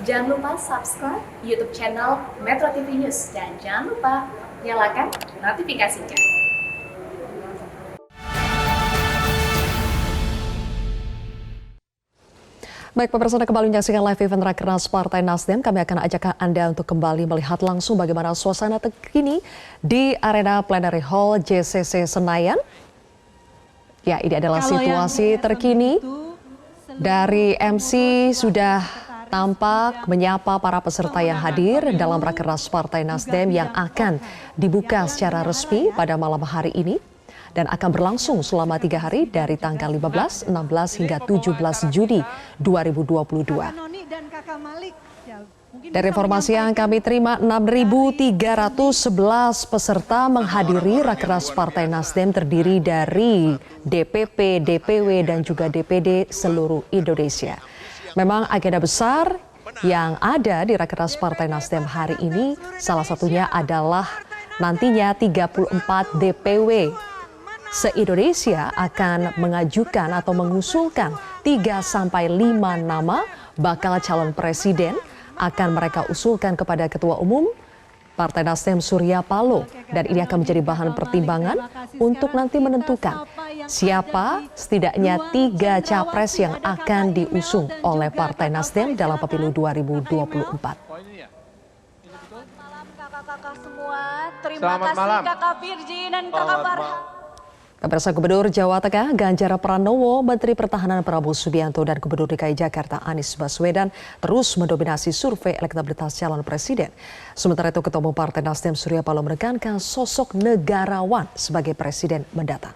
Jangan lupa subscribe YouTube channel Metro TV News dan jangan lupa nyalakan notifikasinya. Baik, pemirsa, kembali menyaksikan live event Rakernas Partai Nasdem. Kami akan ajak Anda untuk kembali melihat langsung bagaimana suasana terkini di Arena Plenary Hall JCC Senayan. Ya, ini adalah situasi terkini dari MC sudah tampak menyapa para peserta yang hadir dalam Rakernas Partai Nasdem yang akan dibuka secara resmi pada malam hari ini dan akan berlangsung selama 3 hari dari tanggal 15, 16 hingga 17 Juni 2022. Dari informasi yang kami terima, 6.311 peserta menghadiri Rakernas Partai Nasdem terdiri dari DPP, DPW, dan juga DPD seluruh Indonesia. Memang agenda besar yang ada di Rakernas Partai Nasdem hari ini salah satunya adalah nantinya 34 DPW se-Indonesia akan mengajukan atau mengusulkan 3-5 nama bakal calon presiden akan mereka usulkan kepada Ketua Umum Partai Nasdem Surya Paloh, dan ini akan menjadi bahan pertimbangan untuk nanti menentukan siapa setidaknya 3 capres yang akan diusung oleh Partai Nasdem dalam pemilu 2024. Selamat malam kakak-kakak semua. Terima kasih Kakak Virgi dan Kakak Farhan. Pemirsa, Gubernur Jawa Tengah Ganjar Pranowo, Menteri Pertahanan Prabowo Subianto, dan Gubernur DKI Jakarta Anies Baswedan terus mendominasi survei elektabilitas calon presiden. Sementara itu, Ketua Umum Partai Nasdem Surya Paloh menekankan sosok negarawan sebagai presiden mendatang.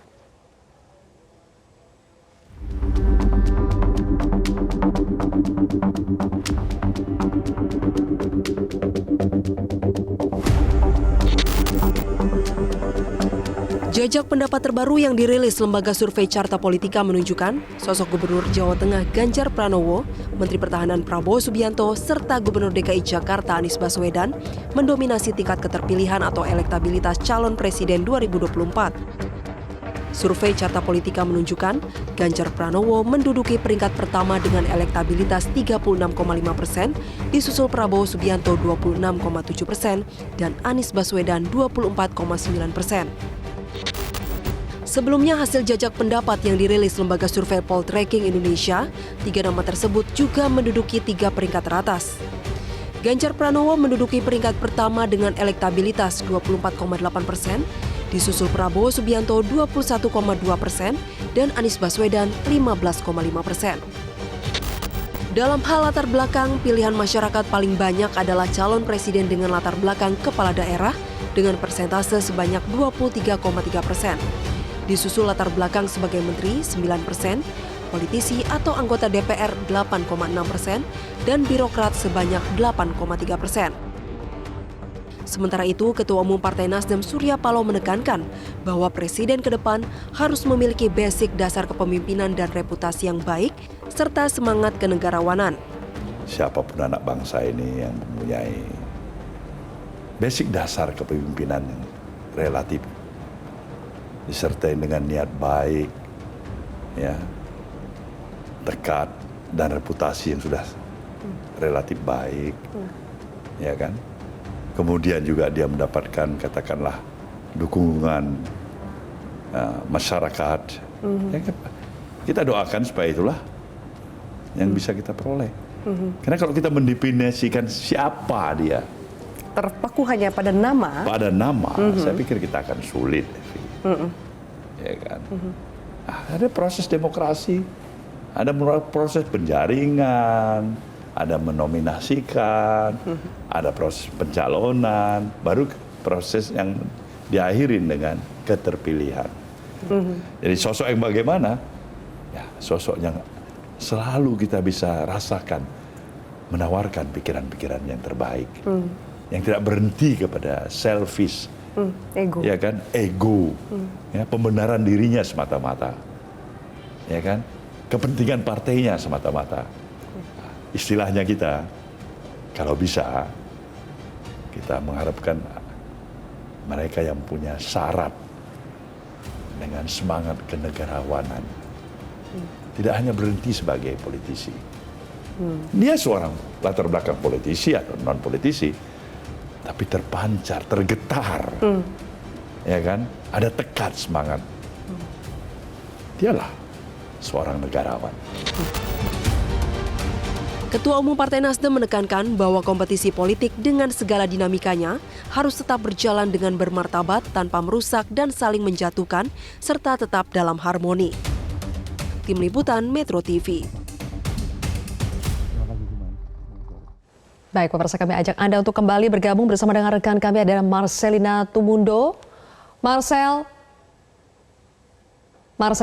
Jajak pendapat terbaru yang dirilis Lembaga Survei Carta Politika menunjukkan sosok Gubernur Jawa Tengah Ganjar Pranowo, Menteri Pertahanan Prabowo Subianto, serta Gubernur DKI Jakarta Anies Baswedan mendominasi tingkat keterpilihan atau elektabilitas calon presiden 2024. Survei Carta Politika menunjukkan Ganjar Pranowo menduduki peringkat pertama dengan elektabilitas 36,5%, disusul Prabowo Subianto 26,7% dan Anies Baswedan 24,9%. Sebelumnya, hasil jajak pendapat yang dirilis Lembaga Survei Poltreking Indonesia, 3 nama tersebut juga menduduki 3 peringkat teratas. Ganjar Pranowo menduduki peringkat pertama dengan elektabilitas 24,8%, disusul Prabowo Subianto 21,2% dan Anies Baswedan 15,5%. Dalam hal latar belakang, pilihan masyarakat paling banyak adalah calon presiden dengan latar belakang kepala daerah dengan persentase sebanyak 23,3%. Disusul latar belakang sebagai menteri 9%, politisi atau anggota DPR 8,6%, dan birokrat sebanyak 8,3%. Sementara itu, Ketua Umum Partai Nasdem Surya Paloh menekankan bahwa presiden ke depan harus memiliki basic dasar kepemimpinan dan reputasi yang baik, serta semangat kenegarawanan. Siapapun anak bangsa ini yang mempunyai basic dasar kepemimpinan yang relatif, disertai dengan niat baik, ya, dekat, dan reputasi yang sudah relatif baik, ya kan. Kemudian juga dia mendapatkan, katakanlah, dukungan masyarakat. Ya, kita doakan supaya itulah yang bisa kita peroleh. Karena kalau kita mendefinisikan siapa dia, Terpaku hanya pada nama. Saya pikir kita akan sulit. Ya kan? Ada proses demokrasi, ada proses penjaringan, ada menominasikan, ada proses pencalonan, baru proses yang diakhirin dengan keterpilihan. Jadi sosok yang bagaimana? Ya, sosok yang selalu kita bisa rasakan menawarkan pikiran-pikiran yang terbaik, yang tidak berhenti kepada selfish. Ego. Ya kan, ego, ya, pembenaran dirinya semata-mata, ya kan, kepentingan partainya semata-mata. Istilahnya kita, kalau bisa, kita mengharapkan mereka yang punya syarat dengan semangat kenegarawanan, tidak hanya berhenti sebagai politisi, Dia seorang latar belakang politisi atau non politisi, tapi terpancar, tergetar, ya kan? Ada tekad semangat. Dialah seorang negarawan. Ketua Umum Partai Nasdem menekankan bahwa kompetisi politik dengan segala dinamikanya harus tetap berjalan dengan bermartabat tanpa merusak dan saling menjatuhkan, serta tetap dalam harmoni. Tim Liputan Metro TV. Baik, pemirsa, kami ajak Anda untuk kembali bergabung bersama dengan rekan kami ada Marcelina Tumundo. Marcel,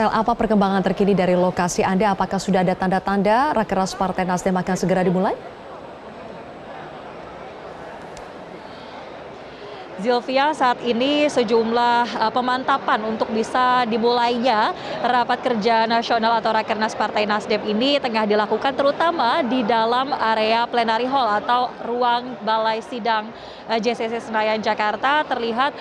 apa perkembangan terkini dari lokasi Anda? Apakah sudah ada tanda-tanda Rakernas Partai Nasdem akan segera dimulai? Zilvia, saat ini sejumlah pemantapan untuk bisa dimulainya rapat kerja nasional atau Rakernas Partai Nasdem ini tengah dilakukan terutama di dalam area plenary hall atau ruang balai sidang JCC Senayan Jakarta. Terlihat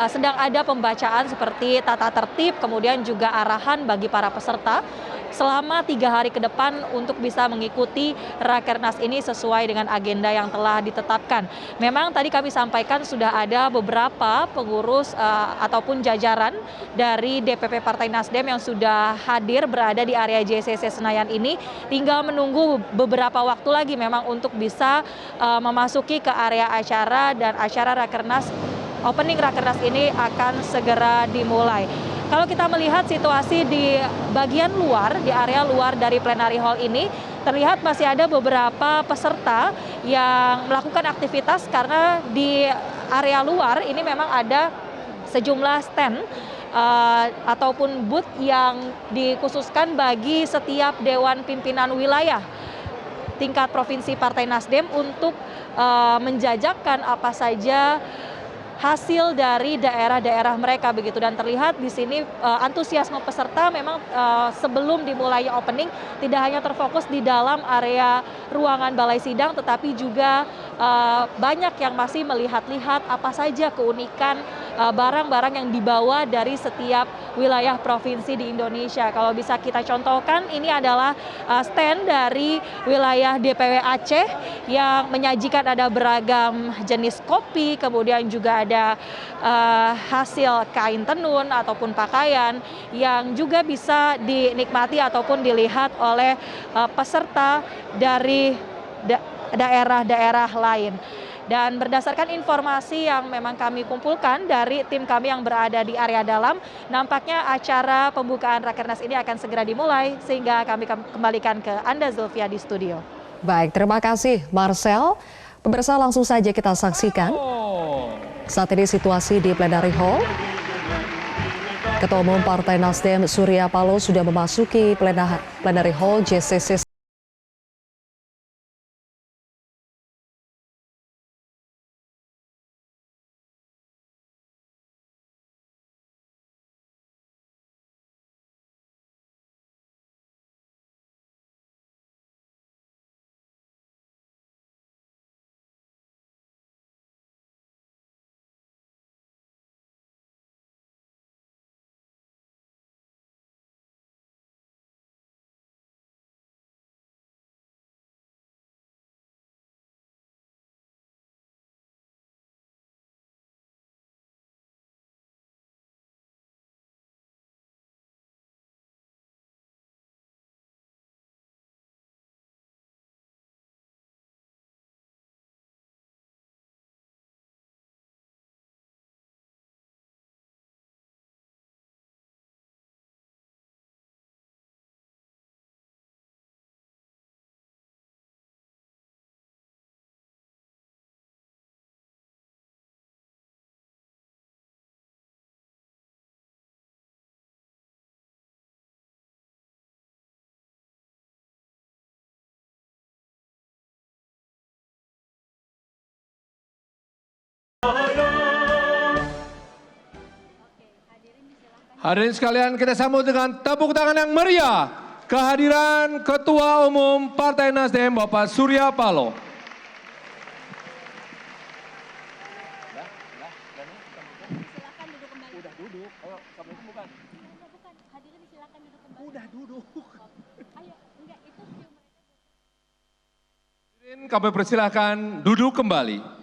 sedang ada pembacaan seperti tata tertib, kemudian juga arahan bagi para peserta selama 3 hari ke depan untuk bisa mengikuti Rakernas ini sesuai dengan agenda yang telah ditetapkan. Memang tadi kami sampaikan sudah ada beberapa pengurus ataupun jajaran dari DPP Partai Nasdem yang sudah hadir berada di area JCC Senayan ini. Tinggal menunggu beberapa waktu lagi memang untuk bisa memasuki ke area acara, dan acara Rakernas, opening Rakernas ini akan segera dimulai. Kalau kita melihat situasi di bagian luar, di area luar dari plenary hall ini, terlihat masih ada beberapa peserta yang melakukan aktivitas karena di area luar ini memang ada sejumlah stand ataupun booth yang dikhususkan bagi setiap Dewan Pimpinan Wilayah tingkat Provinsi Partai Nasdem untuk menjajakan apa saja hasil dari daerah-daerah mereka begitu, dan terlihat di sini antusiasme peserta memang sebelum dimulai opening tidak hanya terfokus di dalam area ruangan balai sidang, tetapi juga banyak yang masih melihat-lihat apa saja keunikan barang-barang yang dibawa dari setiap wilayah provinsi di Indonesia. Kalau bisa kita contohkan, ini adalah stand dari wilayah DPW Aceh yang menyajikan ada beragam jenis kopi, kemudian juga ada hasil kain tenun ataupun pakaian yang juga bisa dinikmati ataupun dilihat oleh peserta dari daerah-daerah lain. Dan berdasarkan informasi yang memang kami kumpulkan dari tim kami yang berada di area dalam, nampaknya acara pembukaan Rakernas ini akan segera dimulai, sehingga kami kembalikan ke Anda, Zulfia, di studio. Baik, terima kasih Marcel. Pemirsa, langsung saja kita saksikan saat ini situasi di plenary hall. Ketua Umum Partai Nasdem Surya Paloh sudah memasuki plenary hall JCC. Hadirin sekalian, kita sambut dengan tepuk tangan yang meriah kehadiran Ketua Umum Partai Nasdem Bapak Surya Paloh. Kami persilahkan duduk kembali.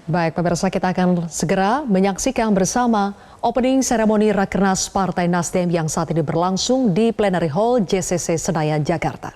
Baik, pemirsa, kita akan segera menyaksikan bersama opening seremoni Rakernas Partai Nasdem yang saat ini berlangsung di Plenary Hall JCC Senayan, Jakarta.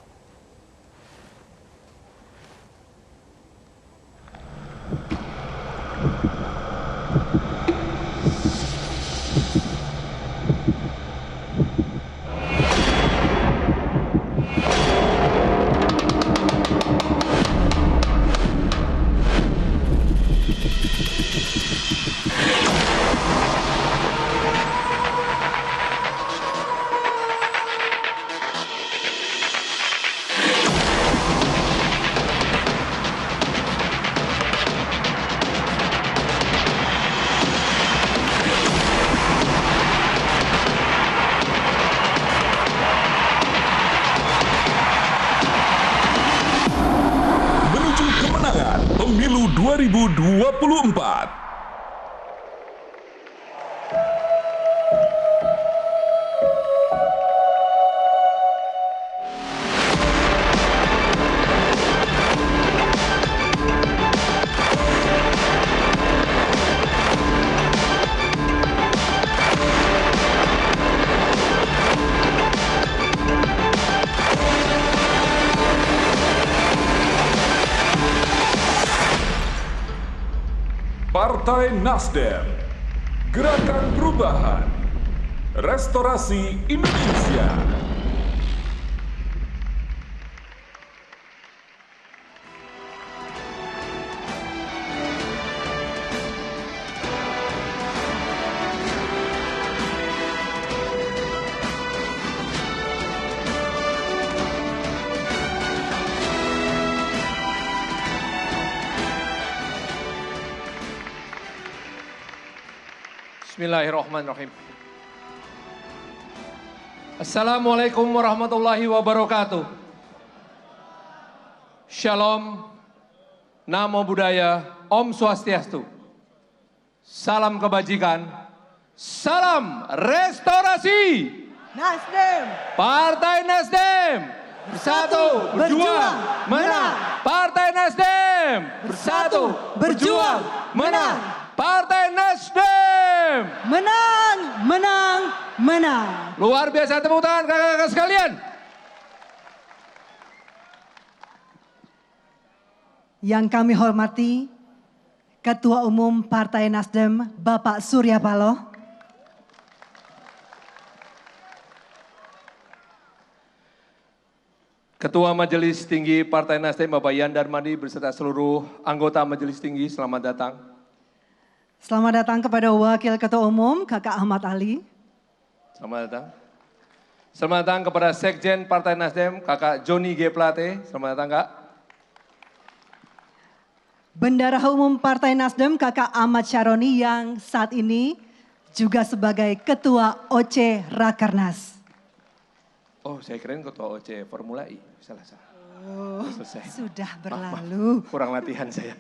Pemilu 2024. Partai Nasdem, Gerakan Perubahan, Restorasi Indonesia. Bismillahirrahmanirrahim. Assalamualaikum warahmatullahi wabarakatuh. Shalom, Namo Buddhaya, Om Swastiastu. Salam kebajikan, salam restorasi. Nasdem, Partai Nasdem, bersatu, berjuang, menang. Partai Nasdem, bersatu, berjuang, menang. Partai Nasdem, menang, menang, menang. Luar biasa, tepuk tangan kakak-kakak sekalian. Yang kami hormati, Ketua Umum Partai Nasdem, Bapak Surya Paloh. Ketua Majelis Tinggi Partai Nasdem, Bapak Yan Darmadi, beserta seluruh anggota Majelis Tinggi, selamat datang. Selamat datang kepada Wakil Ketua Umum, Kakak Ahmad Ali. Selamat datang. Selamat datang kepada Sekjen Partai Nasdem, Kakak Joni G. Plate. Selamat datang, Kak. Bendahara Umum Partai Nasdem, Kakak Ahmad Syaroni yang saat ini juga sebagai Ketua OC Rakernas. Oh, saya kirain Ketua OC Formula E. Salah. Oh, selesai. Sudah berlalu. Kurang latihan saya.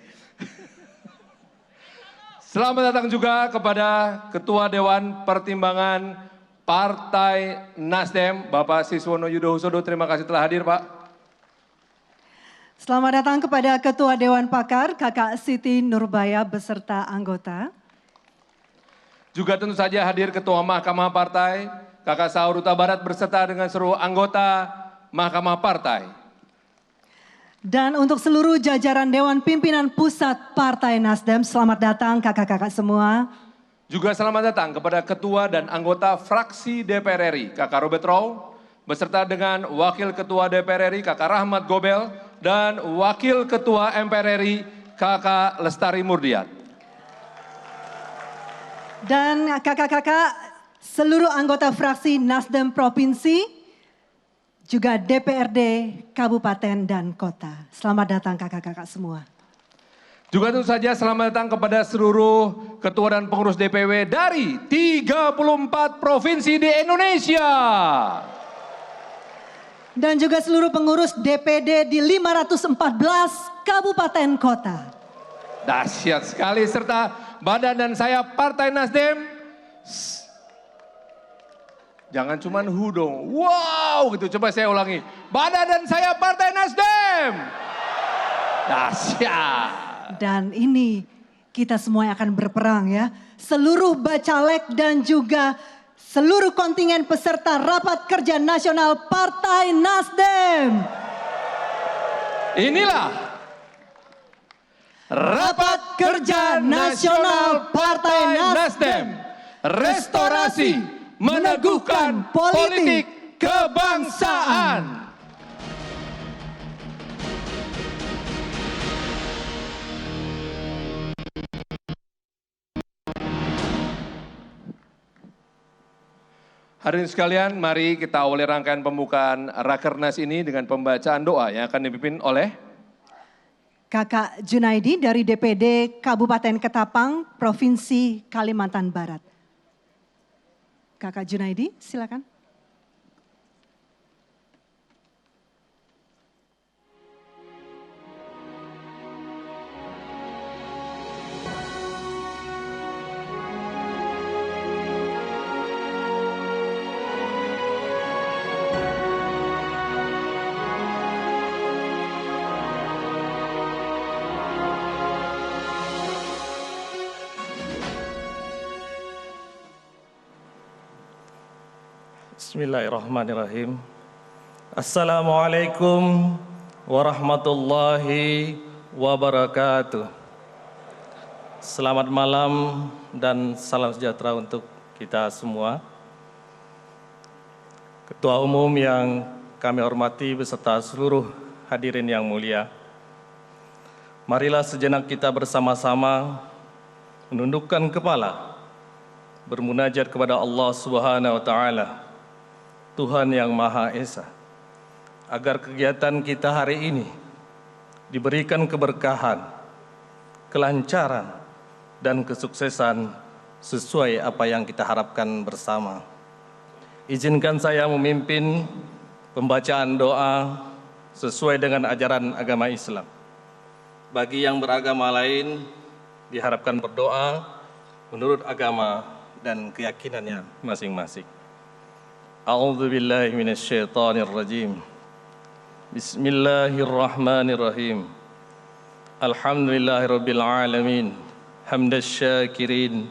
Selamat datang juga kepada Ketua Dewan Pertimbangan Partai Nasdem, Bapak Siswono Yudhohusodo. Terima kasih telah hadir, Pak. Selamat datang kepada Ketua Dewan Pakar, Kakak Siti Nurbaya beserta anggota. Juga tentu saja hadir Ketua Mahkamah Partai, Kakak Saur Huta Barat beserta dengan seluruh anggota Mahkamah Partai. Dan untuk seluruh jajaran Dewan Pimpinan Pusat Partai Nasdem, selamat datang kakak-kakak semua. Juga selamat datang kepada Ketua dan anggota fraksi DPR RI, Kakak Robert Row, beserta dengan Wakil Ketua DPR RI, Kakak Rahmat Gobel, dan Wakil Ketua MPR RI, Kakak Lestari Murdiat. Dan kakak-kakak seluruh anggota fraksi Nasdem Provinsi, juga DPRD Kabupaten dan Kota. Selamat datang kakak-kakak semua. Juga tentu saja selamat datang kepada seluruh ketua dan pengurus DPW dari 34 provinsi di Indonesia. Dan juga seluruh pengurus DPD di 514 kabupaten kota. Dahsyat sekali, serta badan dan saya Partai Nasdem. Jangan cuman hu dong, wow gitu, coba saya ulangi. Badan dan saya Partai Nasdem. Dahsyat. Dan ini kita semua yang akan berperang ya. Seluruh bacalek dan juga seluruh kontingen peserta Rapat Kerja Nasional Partai Nasdem. Inilah Rapat Kerja Nasional Partai Nasdem. Restorasi meneguhkan politik kebangsaan. Hadirin sekalian, mari kita awali rangkaian pembukaan Rakernas ini dengan pembacaan doa yang akan dipimpin oleh Kakak Junaidi dari DPD Kabupaten Ketapang, Provinsi Kalimantan Barat. Kakak Junaidi, silakan. Bismillahirrahmanirrahim. Assalamualaikum warahmatullahi wabarakatuh. Selamat malam dan salam sejahtera untuk kita semua. Ketua Umum yang kami hormati beserta seluruh hadirin yang mulia. Marilah sejenak kita bersama-sama menundukkan kepala, bermunajat kepada Allah Subhanahu wa taala, Tuhan yang Maha Esa, agar kegiatan kita hari ini diberikan keberkahan, kelancaran, dan kesuksesan sesuai apa yang kita harapkan bersama. Izinkan saya memimpin pembacaan doa sesuai dengan ajaran agama Islam. Bagi yang beragama lain, diharapkan berdoa menurut agama dan keyakinannya masing-masing. A'udzu billahi minasyaitonir rajim. Bismillahirrahmanirrahim. Alhamdulillahirabbil alamin. Hamdasy syakirin,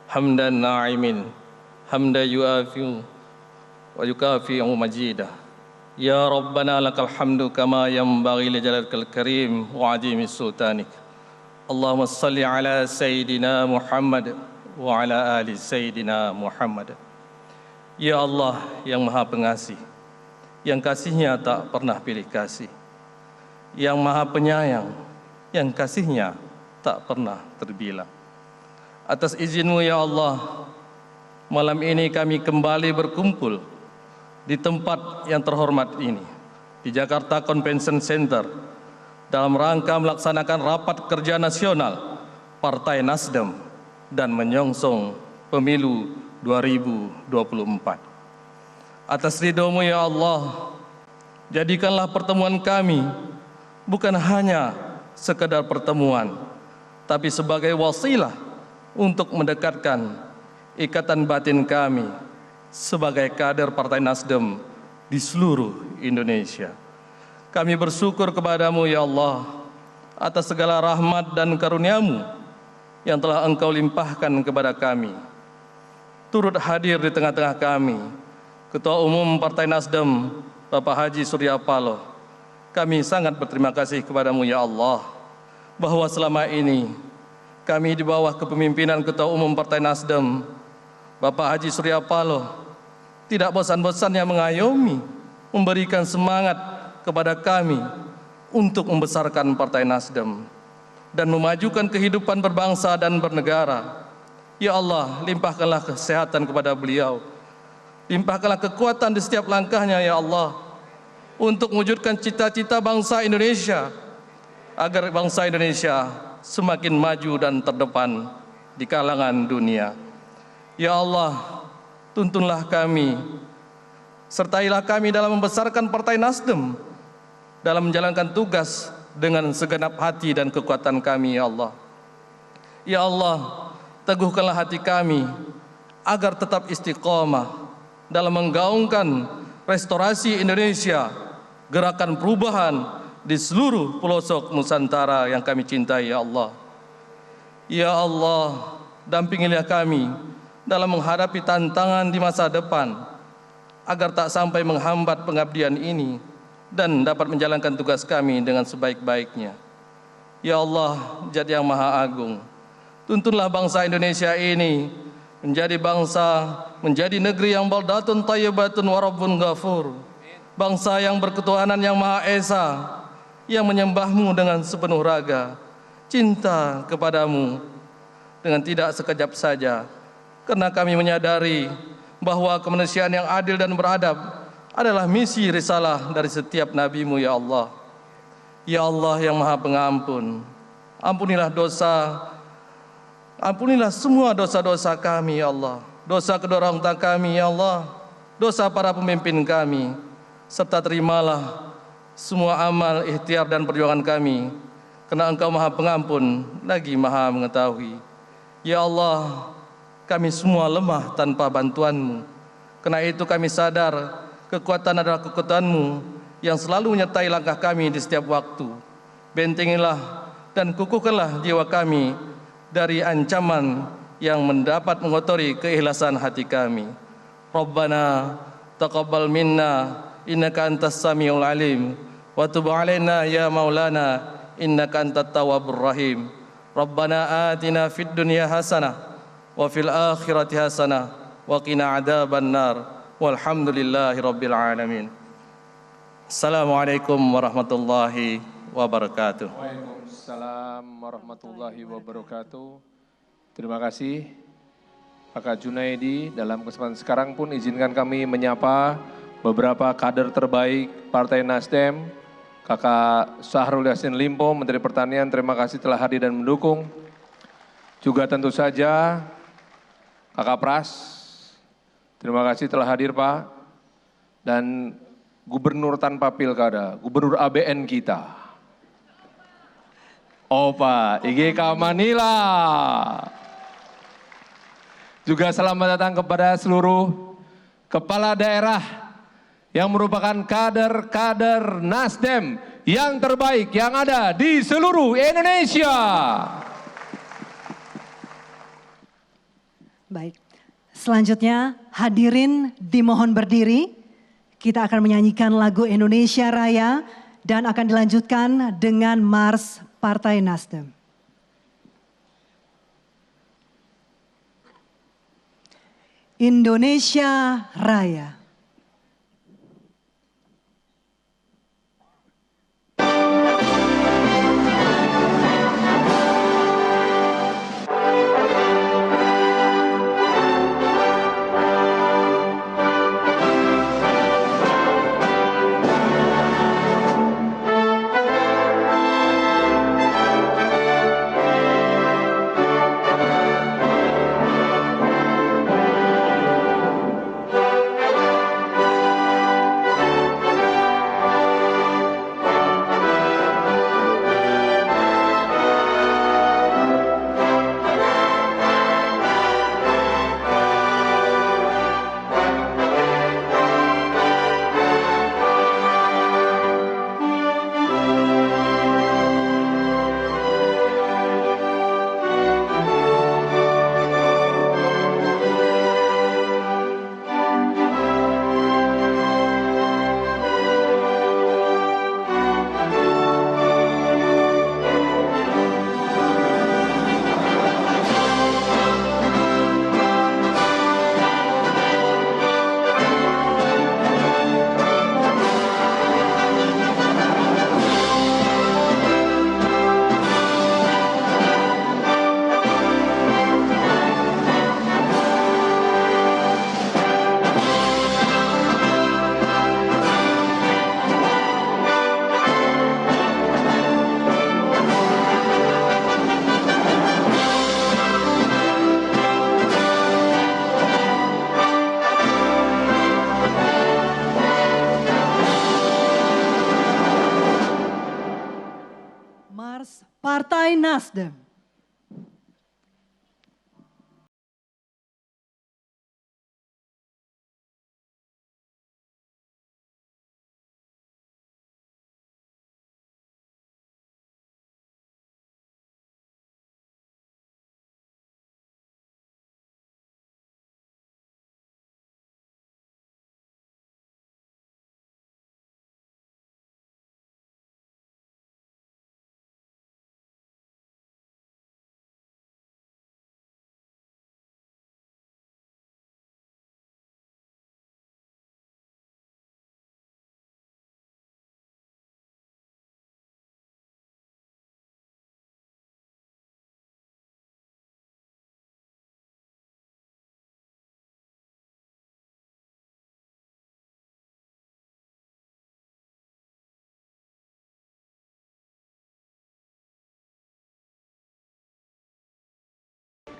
hamdan na'imin, hamdan yuafi'u wa yukafi'u majidah. Ya Rabbana lakal hamdu kama yanbaghi li jalalil karim wa 'azimis sultanik. Allahumma shalli ala sayyidina Muhammad wa ala ali sayyidina Muhammad. Ya Allah yang Maha Pengasih, yang kasihnya tak pernah pilih kasih, yang Maha Penyayang, yang kasihnya tak pernah terbilang. Atas izin-Mu ya Allah, malam ini kami kembali berkumpul di tempat yang terhormat ini, di Jakarta Convention Center, dalam rangka melaksanakan Rapat Kerja Nasional Partai Nasdem dan menyongsong Pemilu 2024. Atas ridho-Mu ya Allah, jadikanlah pertemuan kami bukan hanya sekedar pertemuan, tapi sebagai wasilah untuk mendekatkan ikatan batin kami sebagai kader Partai Nasdem di seluruh Indonesia. Kami bersyukur kepada-Mu ya Allah atas segala rahmat dan karunia-Mu yang telah Engkau limpahkan kepada kami. Turut hadir di tengah-tengah kami Ketua Umum Partai Nasdem Bapak Haji Surya Paloh. Kami sangat berterima kasih kepada-Mu ya Allah, bahwa selama ini kami di bawah kepemimpinan Ketua Umum Partai Nasdem Bapak Haji Surya Paloh tidak bosan-bosannya mengayomi, memberikan semangat kepada kami untuk membesarkan Partai Nasdem dan memajukan kehidupan berbangsa dan bernegara. Ya Allah, limpahkanlah kesehatan kepada beliau, limpahkanlah kekuatan di setiap langkahnya ya Allah, untuk mewujudkan cita-cita bangsa Indonesia, agar bangsa Indonesia semakin maju dan terdepan di kalangan dunia. Ya Allah, tuntunlah kami, sertailah kami dalam membesarkan Partai Nasdem, dalam menjalankan tugas dengan segenap hati dan kekuatan kami, ya Allah. Ya Allah, teguhkanlah hati kami agar tetap istiqomah dalam menggaungkan restorasi Indonesia, gerakan perubahan di seluruh pelosok Nusantara yang kami cintai, ya Allah. Ya Allah, dampingilah kami dalam menghadapi tantangan di masa depan, agar tak sampai menghambat pengabdian ini dan dapat menjalankan tugas kami dengan sebaik-baiknya. Ya Allah, Zat yang Maha Agung, tuntunlah bangsa Indonesia ini menjadi bangsa, menjadi negeri yang baldatun thayyibatun wa rabbun ghafur, bangsa yang berketuhanan yang Maha Esa, yang menyembahmu dengan sepenuh raga, cinta kepadamu dengan tidak sekejap saja, karena kami menyadari bahwa kemanusiaan yang adil dan beradab adalah misi risalah dari setiap nabimu, ya Allah. Ya Allah yang Maha Pengampun, ampunilah semua dosa-dosa kami, ya Allah. Dosa kedua orang tua kami, ya Allah. Dosa para pemimpin kami. Serta terimalah semua amal, ikhtiar dan perjuangan kami, karena Engkau Maha Pengampun lagi Maha Mengetahui. Ya Allah, kami semua lemah tanpa bantuan-Mu. Karena itu kami sadar kekuatan adalah kekuatan-Mu yang selalu menyertai langkah kami di setiap waktu. Bentengilah dan kukuhkanlah jiwa kami dari ancaman yang mendapat mengotori keikhlasan hati kami. Rabbana taqabbal minna innaka antas samiul alim wa tub alaina ya maulana innaka antat tawwabur rahim. Rabbana atina fid dunya hasanah wa fil akhirati hasanah wa qina adzabannar walhamdulillahi rabbil alamin. Assalamualaikum warahmatullahi wabarakatuh. Waalaikumsalam warahmatullahi wabarakatuh. Terima kasih Kakak Junaidi. Dalam kesempatan sekarang pun izinkan kami menyapa beberapa kader terbaik Partai Nasdem. Kakak Syahrul Yassin Limpo, Menteri Pertanian, terima kasih telah hadir dan mendukung. Juga tentu saja Kakak Pras, terima kasih telah hadir Pak. Dan Gubernur tanpa pilkada, Gubernur ABN kita, Opa IGK Manila. Juga selamat datang kepada seluruh kepala daerah yang merupakan kader-kader Nasdem yang terbaik yang ada di seluruh Indonesia. Baik, selanjutnya hadirin dimohon berdiri. Kita akan menyanyikan lagu Indonesia Raya dan akan dilanjutkan dengan Mars Partai Nasdem. Indonesia Raya. Partai Nasdem.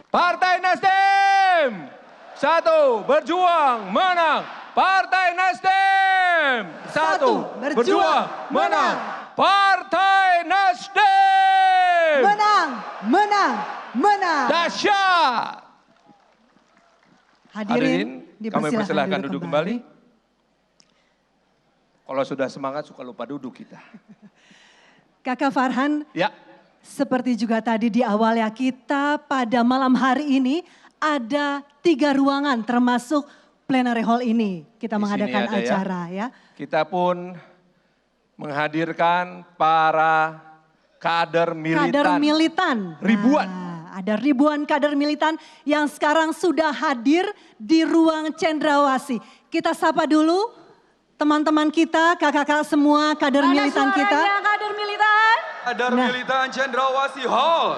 Partai Nasdem, 1 berjuang menang. Partai Nasdem, 1 berjuang menang. Partai Nasdem, Menang, menang, menang. dahsyat. Hadirin, kami persilahkan duduk kembali. kembali. Kalau sudah semangat suka lupa duduk kita. Kakak Farhan, Ya, seperti juga tadi di awal ya, kita pada malam hari ini ada 3 ruangan termasuk plenary hall ini. Kita Di sini mengadakan ada ya. acara ya. kita pun menghadirkan para kader militan. Kader militan. Ribuan. Nah, ada ribuan kader militan yang sekarang sudah hadir di ruang Cendrawasih. Kita sapa dulu teman-teman kita, kakak-kakak semua kader militan kita. kader militan? Kader Nah. militan Cendrawasih Hall.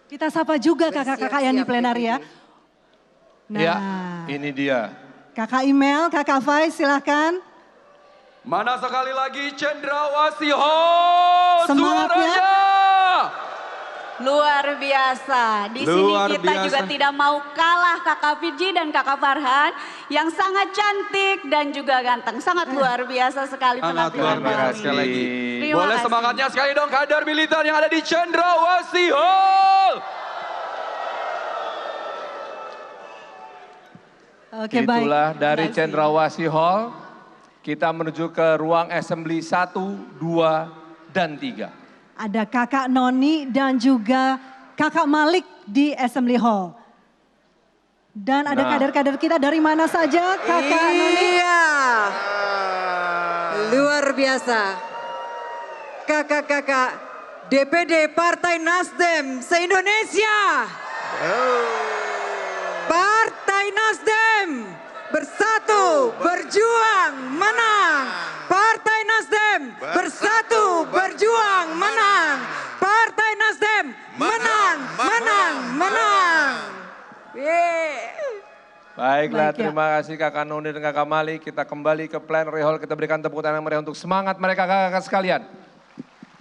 Kita sapa juga kakak-kakak yang di plenary ya. Nah, Ya, ini dia. Kakak Imel, Kakak Faiz silahkan. Mana sekali lagi Cendrawasih Hall Semangatnya. suaranya. Luar biasa. Di Luar sini kita biasa. juga tidak mau kalah Kakak Fidji dan Kakak Farhan yang sangat cantik dan juga ganteng. Sangat luar biasa sekali penampilan malam ini. Terima Boleh kasih. semangatnya sekali dong kader militan yang ada di Cendrawasih Hall. Oke, baik. Itulah dari Terima kasih. Cendrawasih Hall. Kita menuju ke ruang assembly 1, 2, dan 3. Ada Kakak Noni dan juga Kakak Malik di Assembly Hall. Dan ada Nah. kader-kader kita dari mana saja, Kakak Noni? Iya, luar biasa. Kakak-kakak DPD Partai Nasdem se-Indonesia. Partai Nasdem bersatu, berjuang, menang. Partai Nasdem bersatu, berjuang, menang. Partai Nasdem menang, menang, menang. Yeay. Baiklah, Baik, ya. terima kasih Kakak Noni dan Kakak Malik. Kita kembali ke plenary hall, kita berikan tepuk tangan meriah untuk semangat mereka kakak-kakak sekalian.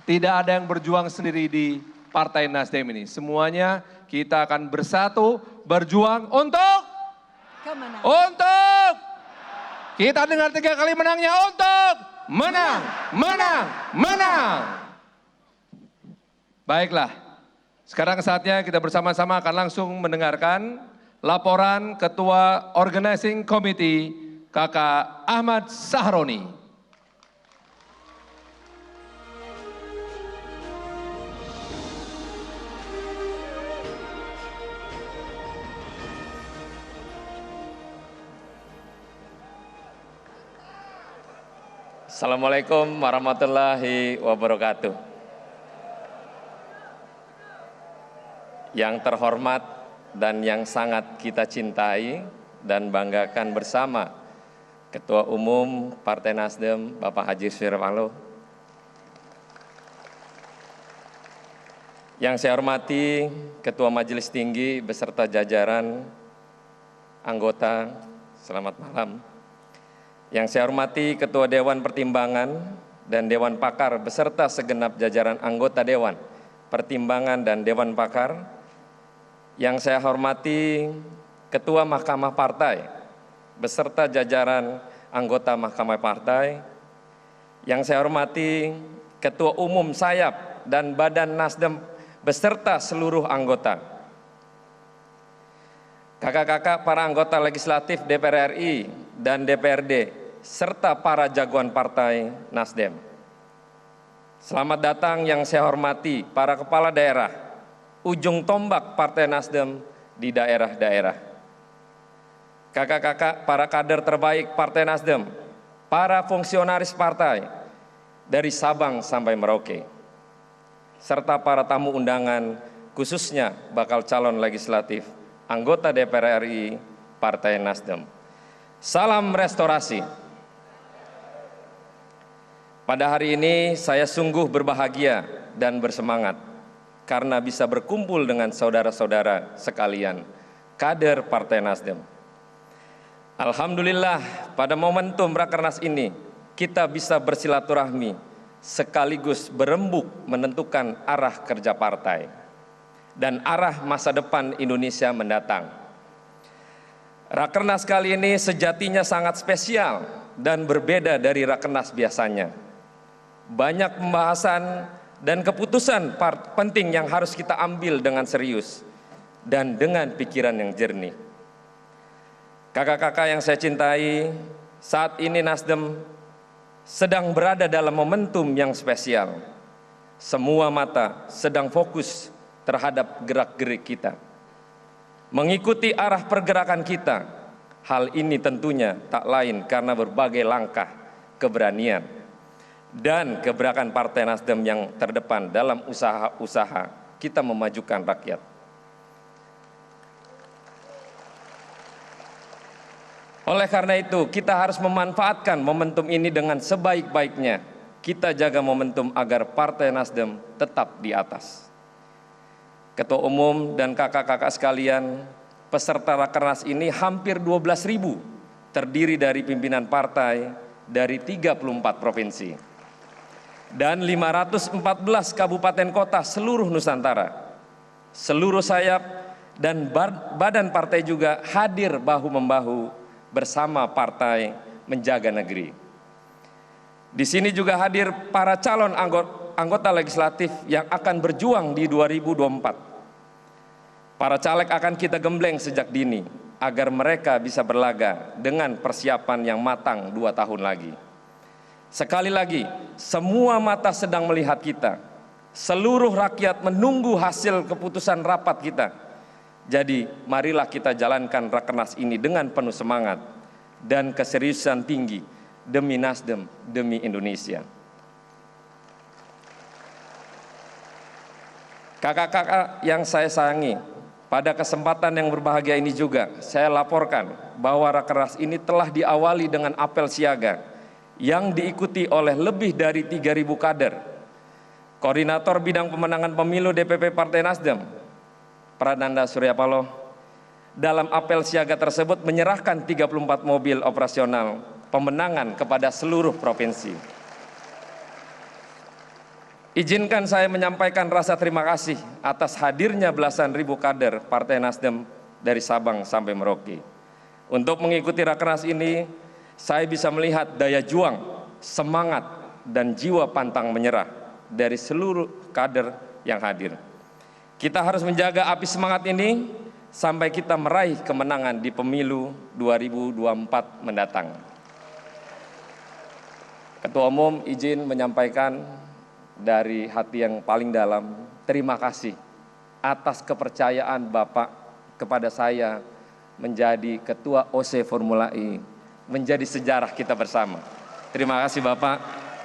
Tidak ada yang berjuang sendiri di Partai Nasdem ini. Semuanya kita akan bersatu, berjuang untuk kita dengar 3 kali menangnya untuk menang, menang, menang. Baiklah, sekarang saatnya kita bersama-sama akan langsung mendengarkan laporan Ketua Organizing Committee Kakak Ahmad Sahroni. Assalamualaikum warahmatullahi wabarakatuh. Yang terhormat dan yang sangat kita cintai dan banggakan bersama Ketua Umum Partai Nasdem Bapak Haji Surya Paloh. Yang saya hormati Ketua Majelis Tinggi beserta jajaran anggota, selamat malam. Yang saya hormati Ketua Dewan Pertimbangan dan Dewan Pakar beserta segenap jajaran anggota Dewan Pertimbangan dan Dewan Pakar. Yang saya hormati Ketua Mahkamah Partai beserta jajaran anggota Mahkamah Partai. Yang saya hormati Ketua Umum Sayap dan Badan Nasdem beserta seluruh anggota. Kakak-kakak para anggota legislatif DPR RI dan DPRD, serta para jagoan partai Nasdem. Selamat datang yang saya hormati para kepala daerah, ujung tombak partai Nasdem di daerah-daerah. Kakak-kakak para kader terbaik partai Nasdem, para fungsionaris partai dari Sabang sampai Merauke, serta para tamu undangan, khususnya bakal calon legislatif, anggota DPR RI, Partai Nasdem. Salam restorasi. Pada hari ini saya sungguh berbahagia dan bersemangat karena bisa berkumpul dengan saudara-saudara sekalian, kader Partai Nasdem. Alhamdulillah pada momentum Rakernas ini kita bisa bersilaturahmi sekaligus berembuk menentukan arah kerja partai dan arah masa depan Indonesia mendatang. Rakernas kali ini sejatinya sangat spesial dan berbeda dari Rakernas biasanya. Banyak pembahasan dan keputusan penting yang harus kita ambil dengan serius dan dengan pikiran yang jernih. Kakak-kakak yang saya cintai, saat ini Nasdem sedang berada dalam momentum yang spesial. Semua mata sedang fokus terhadap gerak-gerik kita. Mengikuti arah pergerakan kita, hal ini tentunya tak lain karena berbagai langkah keberanian dan gebrakan Partai Nasdem yang terdepan dalam usaha-usaha kita memajukan rakyat. Oleh karena itu, kita harus memanfaatkan momentum ini dengan sebaik-baiknya. Kita jaga momentum agar Partai Nasdem tetap di atas. Ketua Umum dan kakak-kakak sekalian, peserta Rakernas ini hampir 12.000, terdiri dari pimpinan partai dari 34 provinsi dan 514 kabupaten kota seluruh Nusantara. Seluruh sayap dan badan partai juga hadir bahu-membahu bersama partai menjaga negeri. Di sini juga hadir para calon anggota legislatif yang akan berjuang di 2024. Para caleg akan kita gembleng sejak dini agar mereka bisa berlaga dengan persiapan yang matang 2 tahun lagi. Sekali lagi, semua mata sedang melihat kita. Seluruh rakyat menunggu hasil keputusan rapat kita. Jadi, marilah kita jalankan Rakernas ini dengan penuh semangat dan keseriusan tinggi demi Nasdem, demi Indonesia. Kakak-kakak yang saya sayangi, pada kesempatan yang berbahagia ini juga saya laporkan bahwa Rakernas ini telah diawali dengan apel siaga yang diikuti oleh lebih dari 3.000 kader. Koordinator Bidang Pemenangan Pemilu DPP Partai Nasdem, Prananda Surya Paloh, dalam apel siaga tersebut menyerahkan 34 mobil operasional pemenangan kepada seluruh provinsi. Izinkan saya menyampaikan rasa terima kasih atas hadirnya belasan ribu kader Partai Nasdem dari Sabang sampai Merauke. Untuk mengikuti Rakernas ini, saya bisa melihat daya juang, semangat, dan jiwa pantang menyerah dari seluruh kader yang hadir. Kita harus menjaga api semangat ini sampai kita meraih kemenangan di pemilu 2024 mendatang. Ketua Umum izin menyampaikan dari hati yang paling dalam, terima kasih atas kepercayaan Bapak kepada saya menjadi Ketua OC Formula E, menjadi sejarah kita bersama. Terima kasih Bapak.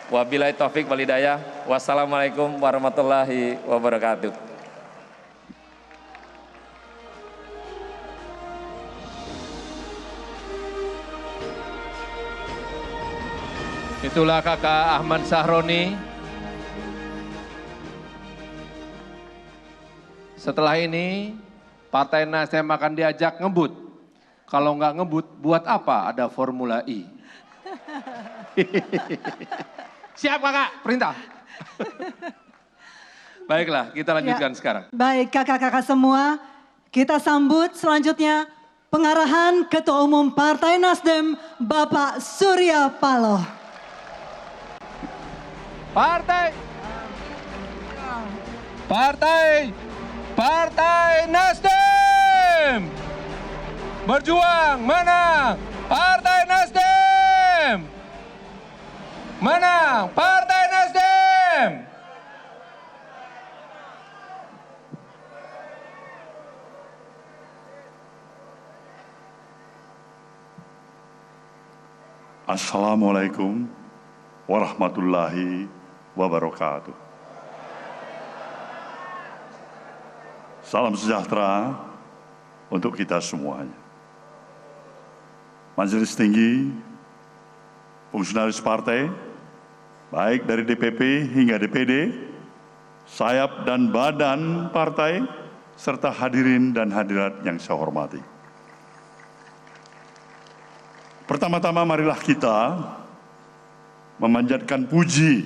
Wabillahi taufik wal hidayah. Wassalamualaikum warahmatullahi wabarakatuh. Itulah Kakak Ahmad Sahroni. Setelah ini Partai Nasdem akan diajak ngebut. Kalau nggak ngebut, buat apa ada Formula E? Siap Kakak, perintah. Baiklah, kita lanjutkan sekarang. Baik kakak-kakak semua, kita sambut selanjutnya pengarahan Ketua Umum Partai Nasdem, Bapak Surya Paloh. Partai Nasdem berjuang menang. Partai Nasdem menang. Partai Nasdem. Assalamualaikum warahmatullahi wabarakatuh. Salam sejahtera untuk kita semuanya. Majelis Tinggi, fungsionaris partai, baik dari DPP hingga DPD, sayap dan badan partai, serta hadirin dan hadirat yang saya hormati. Pertama-tama marilah kita memanjatkan puji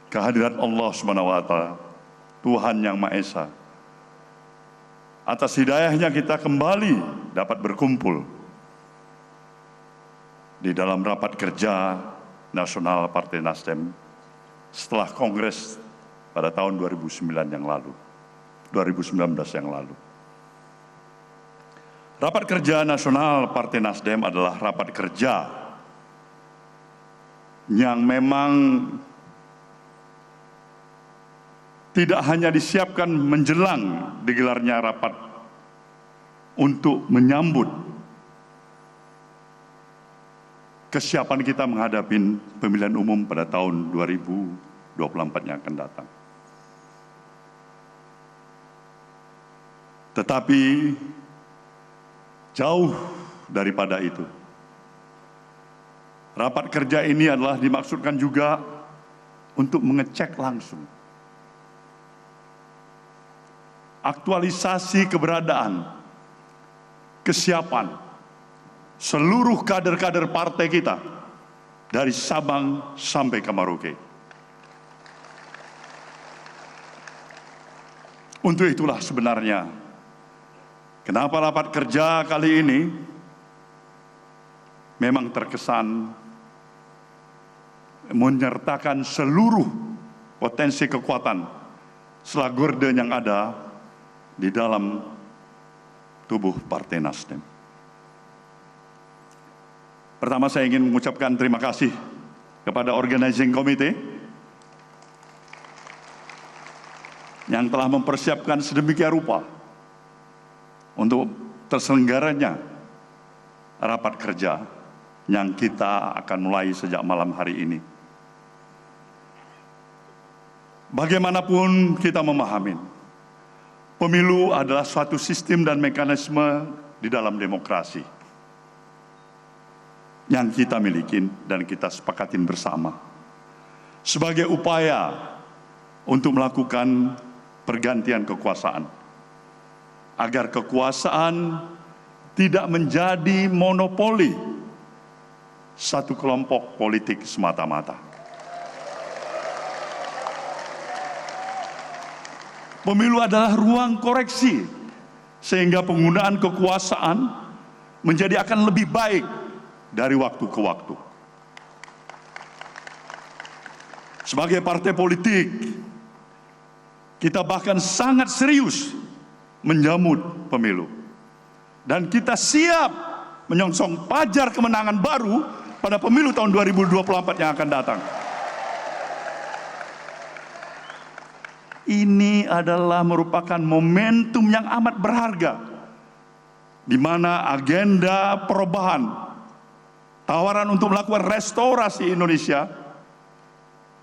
kehadirat Allah SWT, Tuhan Yang Maha Esa. Atas hidayahnya kita kembali dapat berkumpul di dalam rapat kerja nasional Partai Nasdem setelah Kongres pada tahun 2019 yang lalu. Rapat kerja nasional Partai Nasdem adalah rapat kerja yang memang tidak hanya disiapkan menjelang digelarnya rapat untuk menyambut kesiapan kita menghadapi pemilihan umum pada tahun 2024 yang akan datang. Tetapi jauh daripada itu. Rapat kerja ini adalah dimaksudkan juga untuk mengecek langsung aktualisasi keberadaan, kesiapan seluruh kader-kader partai kita dari Sabang sampai ke Merauke. Untuk itulah sebenarnya kenapa rapat kerja kali ini memang terkesan menyertakan seluruh potensi kekuatan slagorde yang ada di dalam tubuh Partai Nasdem. Pertama saya ingin mengucapkan terima kasih kepada Organizing Committee yang telah mempersiapkan sedemikian rupa untuk terselenggaranya rapat kerja yang kita akan mulai sejak malam hari ini. Bagaimanapun kita memahami, pemilu adalah suatu sistem dan mekanisme di dalam demokrasi yang kita miliki dan kita sepakatin bersama sebagai upaya untuk melakukan pergantian kekuasaan agar kekuasaan tidak menjadi monopoli satu kelompok politik semata-mata. Pemilu adalah ruang koreksi sehingga penggunaan kekuasaan menjadi akan lebih baik dari waktu ke waktu. Sebagai partai politik, kita bahkan sangat serius menjamut pemilu. Dan kita siap menyongsong pajar kemenangan baru pada pemilu tahun 2024 yang akan datang. Ini adalah merupakan momentum yang amat berharga, di mana agenda perubahan, tawaran untuk melakukan restorasi Indonesia,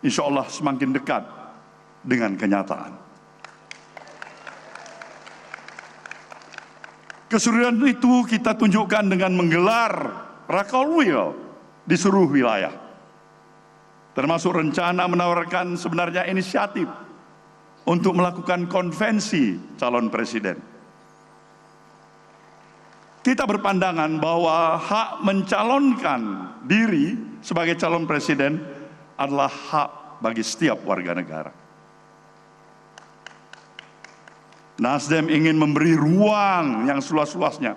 insya Allah semakin dekat dengan kenyataan. Keseriusan itu kita tunjukkan dengan menggelar Rakolwil di seluruh wilayah, termasuk rencana menawarkan sebenarnya inisiatif untuk melakukan konvensi calon presiden. Kita berpandangan bahwa hak mencalonkan diri sebagai calon presiden adalah hak bagi setiap warga negara. Nasdem ingin memberi ruang yang seluas-luasnya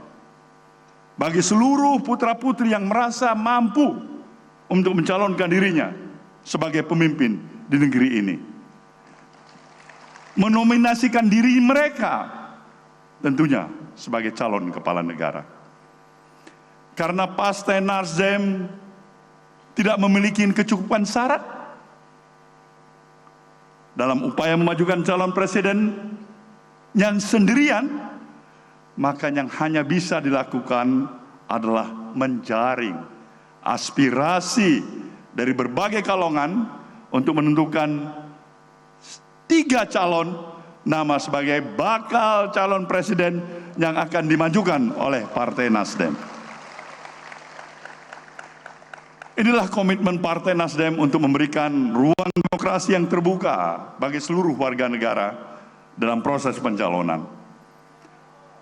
bagi seluruh putra-putri yang merasa mampu untuk mencalonkan dirinya sebagai pemimpin di negeri ini. Menominasikan diri mereka tentunya sebagai calon kepala negara. Karena Partai Nasdem tidak memiliki kecukupan syarat dalam upaya memajukan calon presiden yang sendirian, maka yang hanya bisa dilakukan adalah menjaring aspirasi dari berbagai kalangan untuk menentukan 3 calon nama sebagai bakal calon presiden yang akan dimajukan oleh Partai Nasdem. Inilah komitmen Partai Nasdem untuk memberikan ruang demokrasi yang terbuka bagi seluruh warga negara dalam proses pencalonan.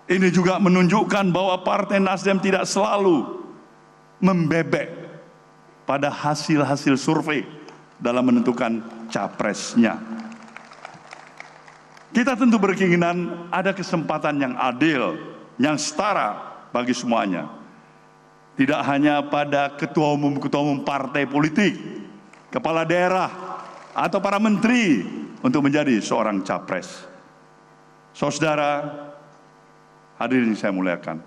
Ini juga menunjukkan bahwa Partai Nasdem tidak selalu membebek pada hasil-hasil survei dalam menentukan capresnya. Kita tentu berkeinginan ada kesempatan yang adil, yang setara bagi semuanya. Tidak hanya pada ketua umum partai politik, kepala daerah, atau para menteri untuk menjadi seorang capres. Saudara, hadirin saya muliakan.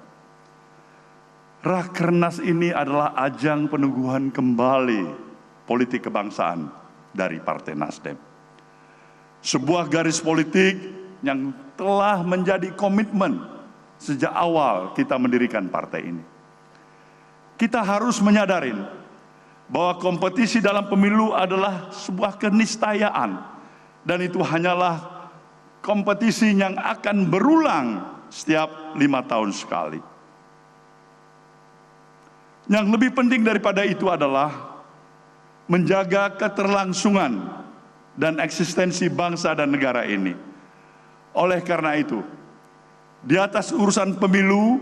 Rakernas ini adalah ajang peneguhan kembali politik kebangsaan dari Partai Nasdem. Sebuah garis politik yang telah menjadi komitmen sejak awal kita mendirikan partai ini. Kita harus menyadari bahwa kompetisi dalam pemilu adalah sebuah keniscayaan, dan itu hanyalah kompetisi yang akan berulang setiap 5 tahun sekali. Yang lebih penting daripada itu adalah menjaga keterlangsungan dan eksistensi bangsa dan negara ini. Oleh karena itu, di atas urusan pemilu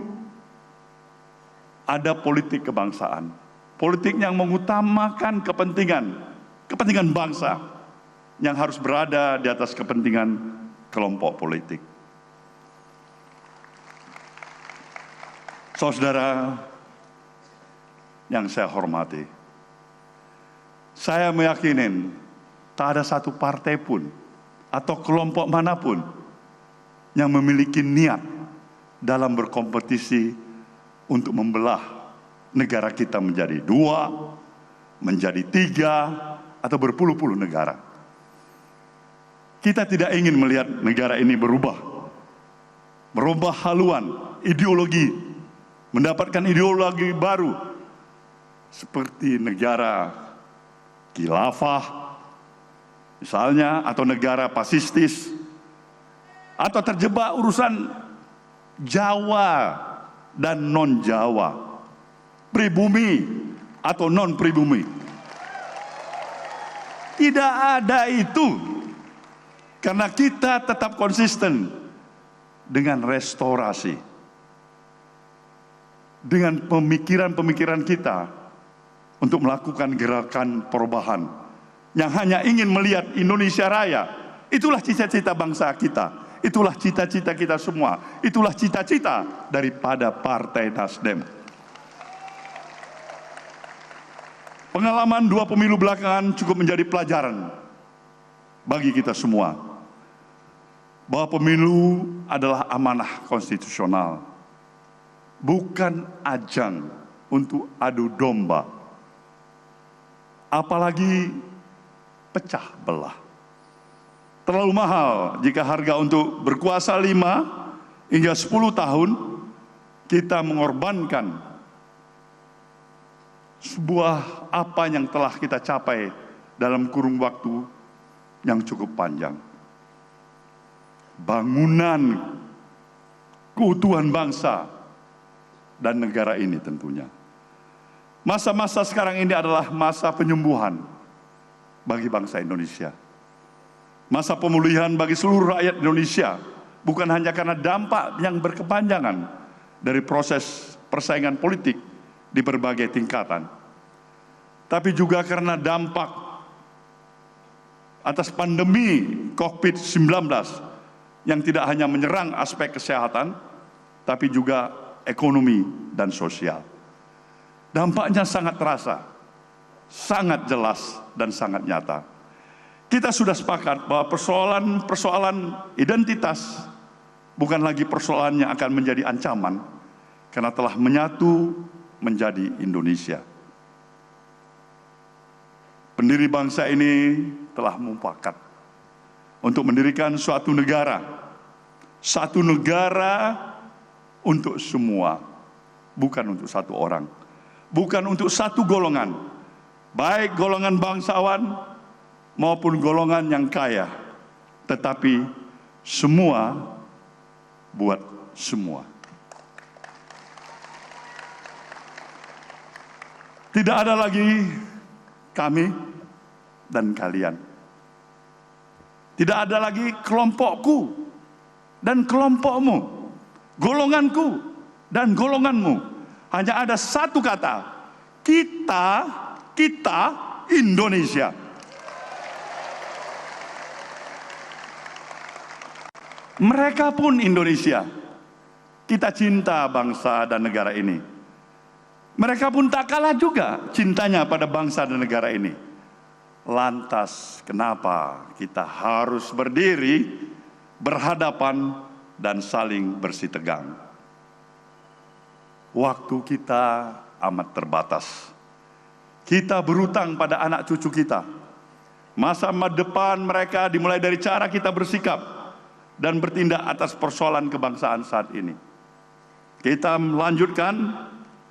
ada politik kebangsaan, politik yang mengutamakan kepentingan bangsa yang harus berada di atas kepentingan kelompok politik. Saudara yang saya hormati, saya meyakini tak ada satu partai pun atau kelompok manapun yang memiliki niat dalam berkompetisi untuk membelah negara kita menjadi 2, menjadi 3, atau berpuluh-puluh negara. Kita tidak ingin melihat negara ini berubah haluan, ideologi, mendapatkan ideologi baru, seperti negara khilafah, misalnya, atau negara fasistis, atau terjebak urusan Jawa dan non-Jawa, pribumi atau non-pribumi. Tidak ada itu, karena kita tetap konsisten dengan restorasi, dengan pemikiran-pemikiran kita untuk melakukan gerakan perubahan yang hanya ingin melihat Indonesia Raya. Itulah cita-cita bangsa kita. Itulah cita-cita kita semua. Itulah cita-cita daripada Partai Nasdem. Pengalaman 2 pemilu belakangan cukup menjadi pelajaran bagi kita semua, bahwa pemilu adalah amanah konstitusional, bukan ajang untuk adu domba, apalagi pecah belah. Terlalu mahal jika harga untuk berkuasa 5 hingga 10 tahun kita mengorbankan sebuah apa yang telah kita capai dalam kurun waktu yang cukup panjang. Bangunan keutuhan bangsa dan negara ini tentunya. Masa-masa sekarang ini adalah masa penyembuhan bagi bangsa Indonesia. Masa pemulihan bagi seluruh rakyat Indonesia, bukan hanya karena dampak yang berkepanjangan dari proses persaingan politik di berbagai tingkatan, tapi juga karena dampak atas pandemi COVID-19 yang tidak hanya menyerang aspek kesehatan, tapi juga ekonomi dan sosial. Dampaknya sangat terasa sangat jelas dan sangat nyata. Kita sudah sepakat bahwa persoalan identitas bukan lagi persoalan yang akan menjadi ancaman, karena telah menyatu menjadi Indonesia. Pendiri bangsa ini telah mufakat untuk mendirikan suatu negara untuk semua, bukan untuk satu orang, bukan untuk satu golongan, baik golongan bangsawan maupun golongan yang kaya, tetapi semua buat semua. Tidak ada lagi kami dan kalian. Tidak ada lagi kelompokku dan kelompokmu, golonganku dan golonganmu. Hanya ada satu kata, kita Indonesia. Mereka pun Indonesia. Kita cinta bangsa dan negara ini. Mereka pun tak kalah juga cintanya pada bangsa dan negara ini. Lantas kenapa kita harus berdiri, berhadapan, dan saling bersitegang? Waktu kita amat terbatas. Kita berutang pada anak cucu kita. Masa depan mereka dimulai dari cara kita bersikap dan bertindak atas persoalan kebangsaan saat ini. Kita melanjutkan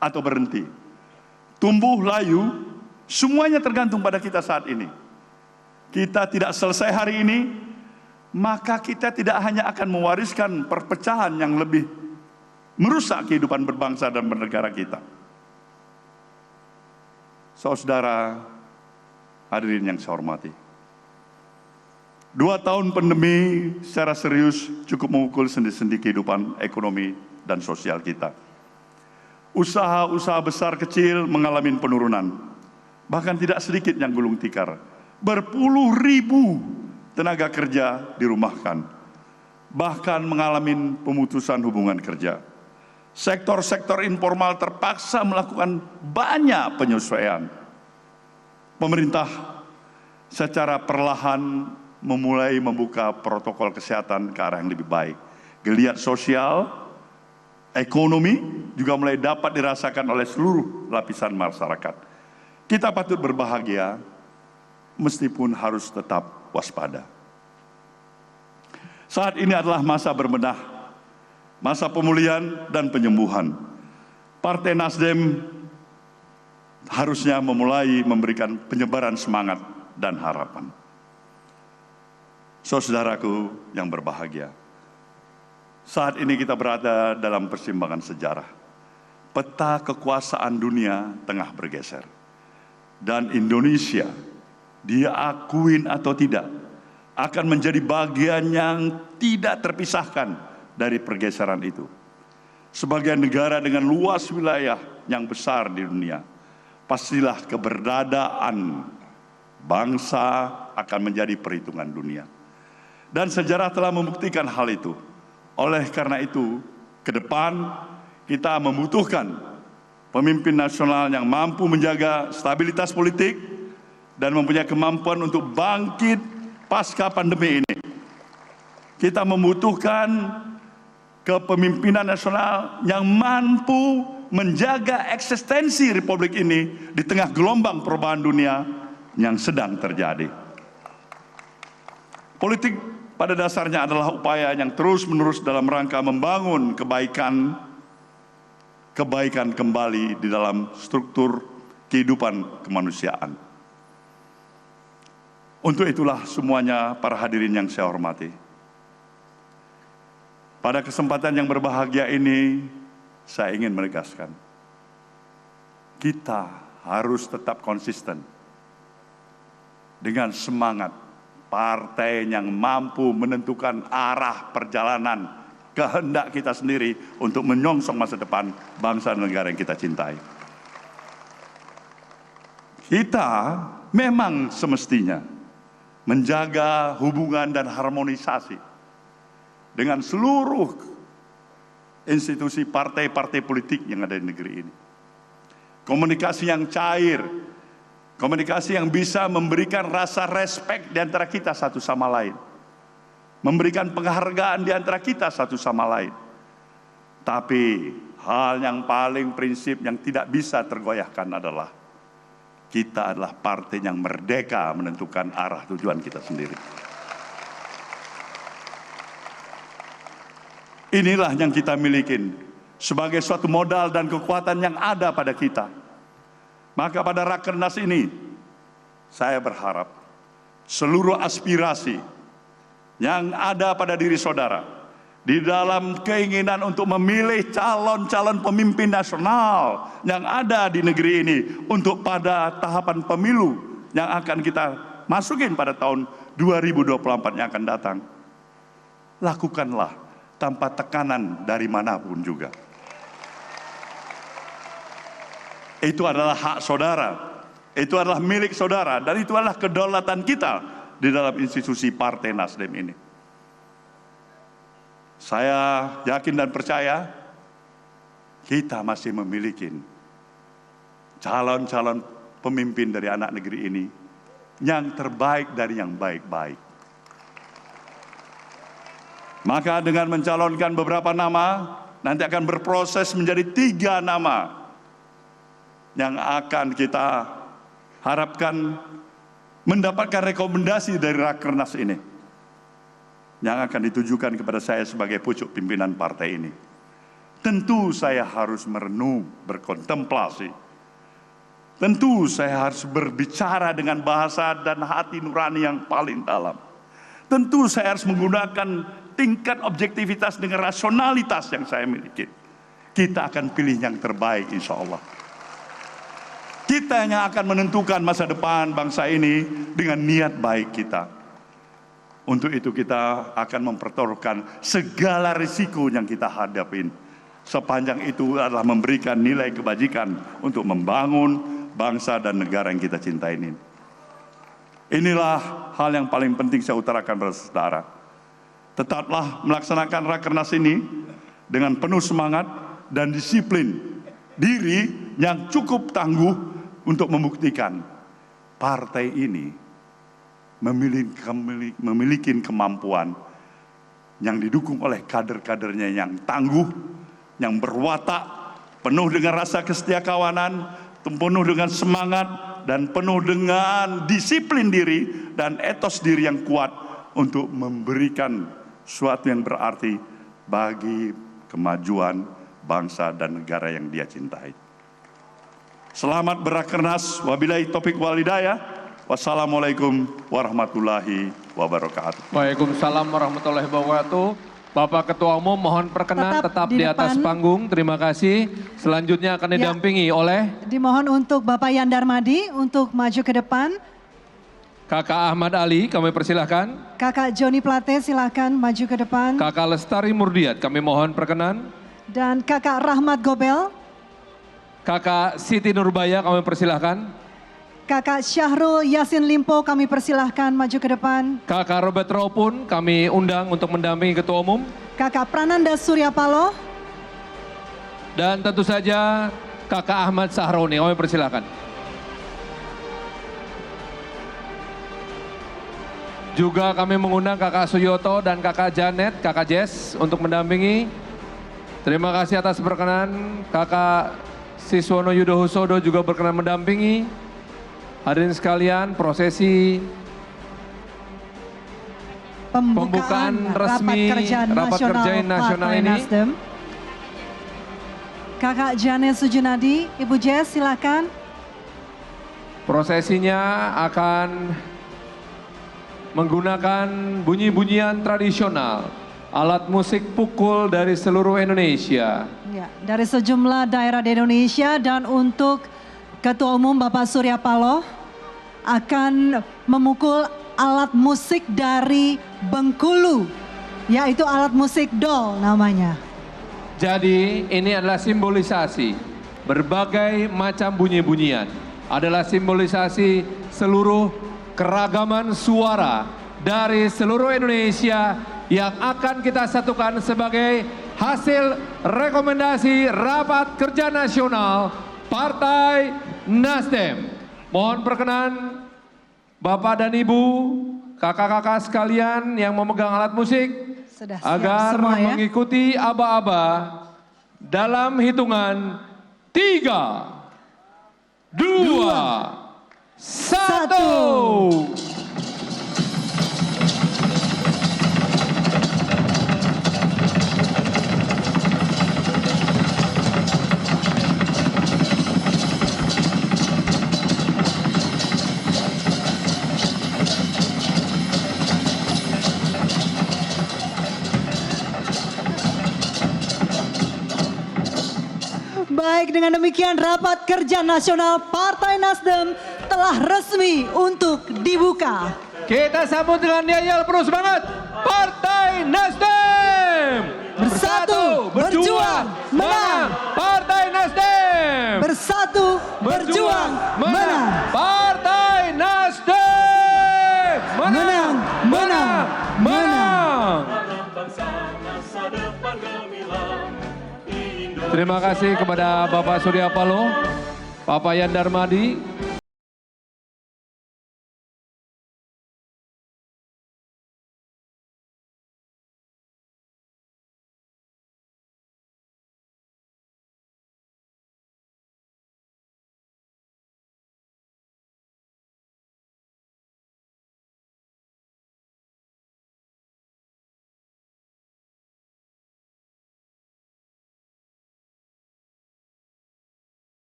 atau berhenti, tumbuh layu, semuanya tergantung pada kita saat ini. Kita tidak selesai hari ini, maka kita tidak hanya akan mewariskan perpecahan yang lebih merusak kehidupan berbangsa dan bernegara kita. Saudara hadirin yang saya hormati, 2 tahun pandemi secara serius cukup memukul sendi-sendi kehidupan ekonomi dan sosial kita. Usaha-usaha besar kecil mengalami penurunan, bahkan tidak sedikit yang gulung tikar. Berpuluh ribu tenaga kerja dirumahkan, bahkan mengalami pemutusan hubungan kerja. Sektor-sektor informal terpaksa melakukan banyak penyesuaian. Pemerintah secara perlahan memulai membuka protokol kesehatan ke arah yang lebih baik. Geliat sosial, ekonomi juga mulai dapat dirasakan oleh seluruh lapisan masyarakat. Kita patut berbahagia, meskipun harus tetap waspada. Saat ini adalah masa berbenah, masa pemulihan dan penyembuhan. Partai Nasdem harusnya memulai memberikan penyebaran semangat dan harapan. Saudaraku yang berbahagia, saat ini kita berada dalam persimpangan sejarah. Peta kekuasaan dunia tengah bergeser. Dan Indonesia, dia akuin atau tidak, akan menjadi bagian yang tidak terpisahkan dari pergeseran itu. Sebagai negara dengan luas wilayah yang besar di dunia, pastilah keberadaan bangsa akan menjadi perhitungan dunia. Dan sejarah telah membuktikan hal itu. Oleh karena itu, ke depan kita membutuhkan pemimpin nasional yang mampu menjaga stabilitas politik dan mempunyai kemampuan untuk bangkit pasca pandemi ini. Kita membutuhkan kepemimpinan nasional yang mampu menjaga eksistensi Republik ini di tengah gelombang perubahan dunia yang sedang terjadi. Politik pada dasarnya adalah upaya yang terus-menerus dalam rangka membangun kebaikan kembali di dalam struktur kehidupan kemanusiaan. Untuk itulah semuanya para hadirin yang saya hormati. Pada kesempatan yang berbahagia ini, saya ingin menegaskan, kita harus tetap konsisten dengan semangat partai yang mampu menentukan arah perjalanan kehendak kita sendiri untuk menyongsong masa depan bangsa dan negara yang kita cintai. Kita memang semestinya menjaga hubungan dan harmonisasi dengan seluruh institusi partai-partai politik yang ada di negeri ini. Komunikasi yang cair, Komunikasi yang bisa memberikan rasa respek di antara kita satu sama lain. Memberikan penghargaan di antara kita satu sama lain. Tapi hal yang paling prinsip yang tidak bisa tergoyahkan adalah kita adalah partai yang merdeka menentukan arah tujuan kita sendiri. Inilah yang kita miliki sebagai suatu modal dan kekuatan yang ada pada kita. Maka pada Rakernas ini, saya berharap seluruh aspirasi yang ada pada diri saudara, di dalam keinginan untuk memilih calon-calon pemimpin nasional yang ada di negeri ini untuk pada tahapan pemilu yang akan kita masukin pada tahun 2024 yang akan datang. Lakukanlah tanpa tekanan dari manapun juga. Itu adalah hak saudara, itu adalah milik saudara, dan itu adalah kedaulatan kita di dalam institusi Partai Nasdem ini. Saya yakin dan percaya kita masih memiliki calon-calon pemimpin dari anak negeri ini yang terbaik dari yang baik-baik. Maka dengan mencalonkan beberapa nama, nanti akan berproses menjadi 3 nama yang akan kita harapkan mendapatkan rekomendasi dari Rakernas ini, yang akan ditujukan kepada saya sebagai pucuk pimpinan partai ini. Tentu saya harus merenung, berkontemplasi. Tentu saya harus berbicara dengan bahasa dan hati nurani yang paling dalam. Tentu saya harus menggunakan tingkat objektivitas dengan rasionalitas yang saya miliki. Kita akan pilih yang terbaik, insya Allah. Kita yang akan menentukan masa depan bangsa ini dengan niat baik kita. Untuk itu kita akan mempertaruhkan segala risiko yang kita hadapin. Sepanjang itu adalah memberikan nilai kebajikan untuk membangun bangsa dan negara yang kita cintai ini. Inilah hal yang paling penting saya utarakan pada saudara. Tetaplah melaksanakan Rakernas ini dengan penuh semangat dan disiplin diri yang cukup tangguh untuk membuktikan partai ini memiliki kemampuan yang didukung oleh kader-kadernya yang tangguh, yang berwatak, penuh dengan rasa kesetiakawanan, penuh dengan semangat, dan penuh dengan disiplin diri dan etos diri yang kuat untuk memberikan sesuatu yang berarti bagi kemajuan bangsa dan negara yang dia cintai. Selamat berakernas, wabillahi taufiq wal hidayah. Wassalamualaikum warahmatullahi wabarakatuh. Waalaikumsalam warahmatullahi wabarakatuh. Bapak Ketua Umum mohon perkenan tetap di atas panggung. Terima kasih. Selanjutnya akan didampingi oleh Dimohon untuk Bapak Yan Darmadi untuk maju ke depan. Kakak Ahmad Ali, kami persilahkan. Kakak Joni Plate silahkan maju ke depan. Kakak Lestari Murdiat, kami mohon perkenan. Dan Kakak Rahmat Gobel. Kakak Siti Nurbaya, kami persilahkan. Kakak Syahrul Yasin Limpo, kami persilahkan maju ke depan. Kakak Robert Rau pun kami undang untuk mendampingi Ketua Umum. Kakak Prananda Surya Paloh. Dan tentu saja Kakak Ahmad Sahroni, kami persilahkan. Juga kami mengundang Kakak Suyoto dan Kakak Janet, Kakak Jess untuk mendampingi. Terima kasih atas perkenan. Kakak Siswono Yudohusodo juga berkenan mendampingi. Hadirin sekalian, prosesi pembukaan resmi Rapat Kerja Nasional ini. Nasdem. Kakak Janet Sujunadi, Ibu Jess silakan. Prosesinya akan menggunakan bunyi-bunyian tradisional, alat musik pukul dari seluruh Indonesia. Ya, dari sejumlah daerah di Indonesia, dan untuk Ketua Umum Bapak Surya Paloh akan memukul alat musik dari Bengkulu, yaitu alat musik dol namanya. Jadi ini adalah simbolisasi berbagai macam bunyi-bunyian, adalah simbolisasi seluruh keragaman suara dari seluruh Indonesia yang akan kita satukan sebagai hasil rekomendasi Rapat Kerja Nasional Partai Nasdem. Mohon perkenan Bapak dan Ibu, kakak-kakak sekalian yang memegang alat musik Sudah siap agar semua ya? mengikuti aba-aba dalam hitungan 3, 2, 1. Baik, dengan demikian rapat kerja nasional Partai Nasdem telah resmi untuk dibuka. Kita sambut dengan yel-yel penuh semangat. Partai Nasdem Bersatu, berjuang, menang. Partai Nasdem Bersatu, berjuang, menang. Partai Nasdem Menang, menang, menang. Terima kasih kepada Bapak Surya Paloh, Bapak Yan Darmadi.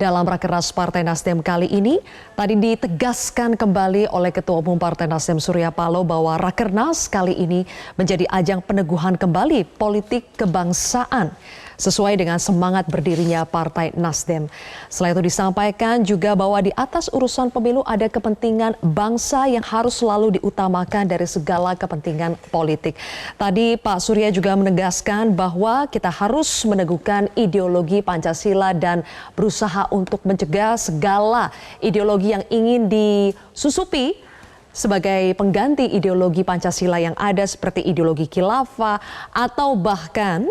Dalam Rakernas Partai Nasdem kali ini, tadi ditegaskan kembali oleh Ketua Umum Partai Nasdem Surya Paloh bahwa Rakernas kali ini menjadi ajang peneguhan kembali politik kebangsaan sesuai dengan semangat berdirinya Partai Nasdem. Selain itu disampaikan juga bahwa di atas urusan pemilu ada kepentingan bangsa yang harus selalu diutamakan dari segala kepentingan politik. Tadi Pak Surya juga menegaskan bahwa kita harus meneguhkan ideologi Pancasila dan berusaha untuk mencegah segala ideologi yang ingin disusupi sebagai pengganti ideologi Pancasila yang ada seperti ideologi khilafah atau bahkan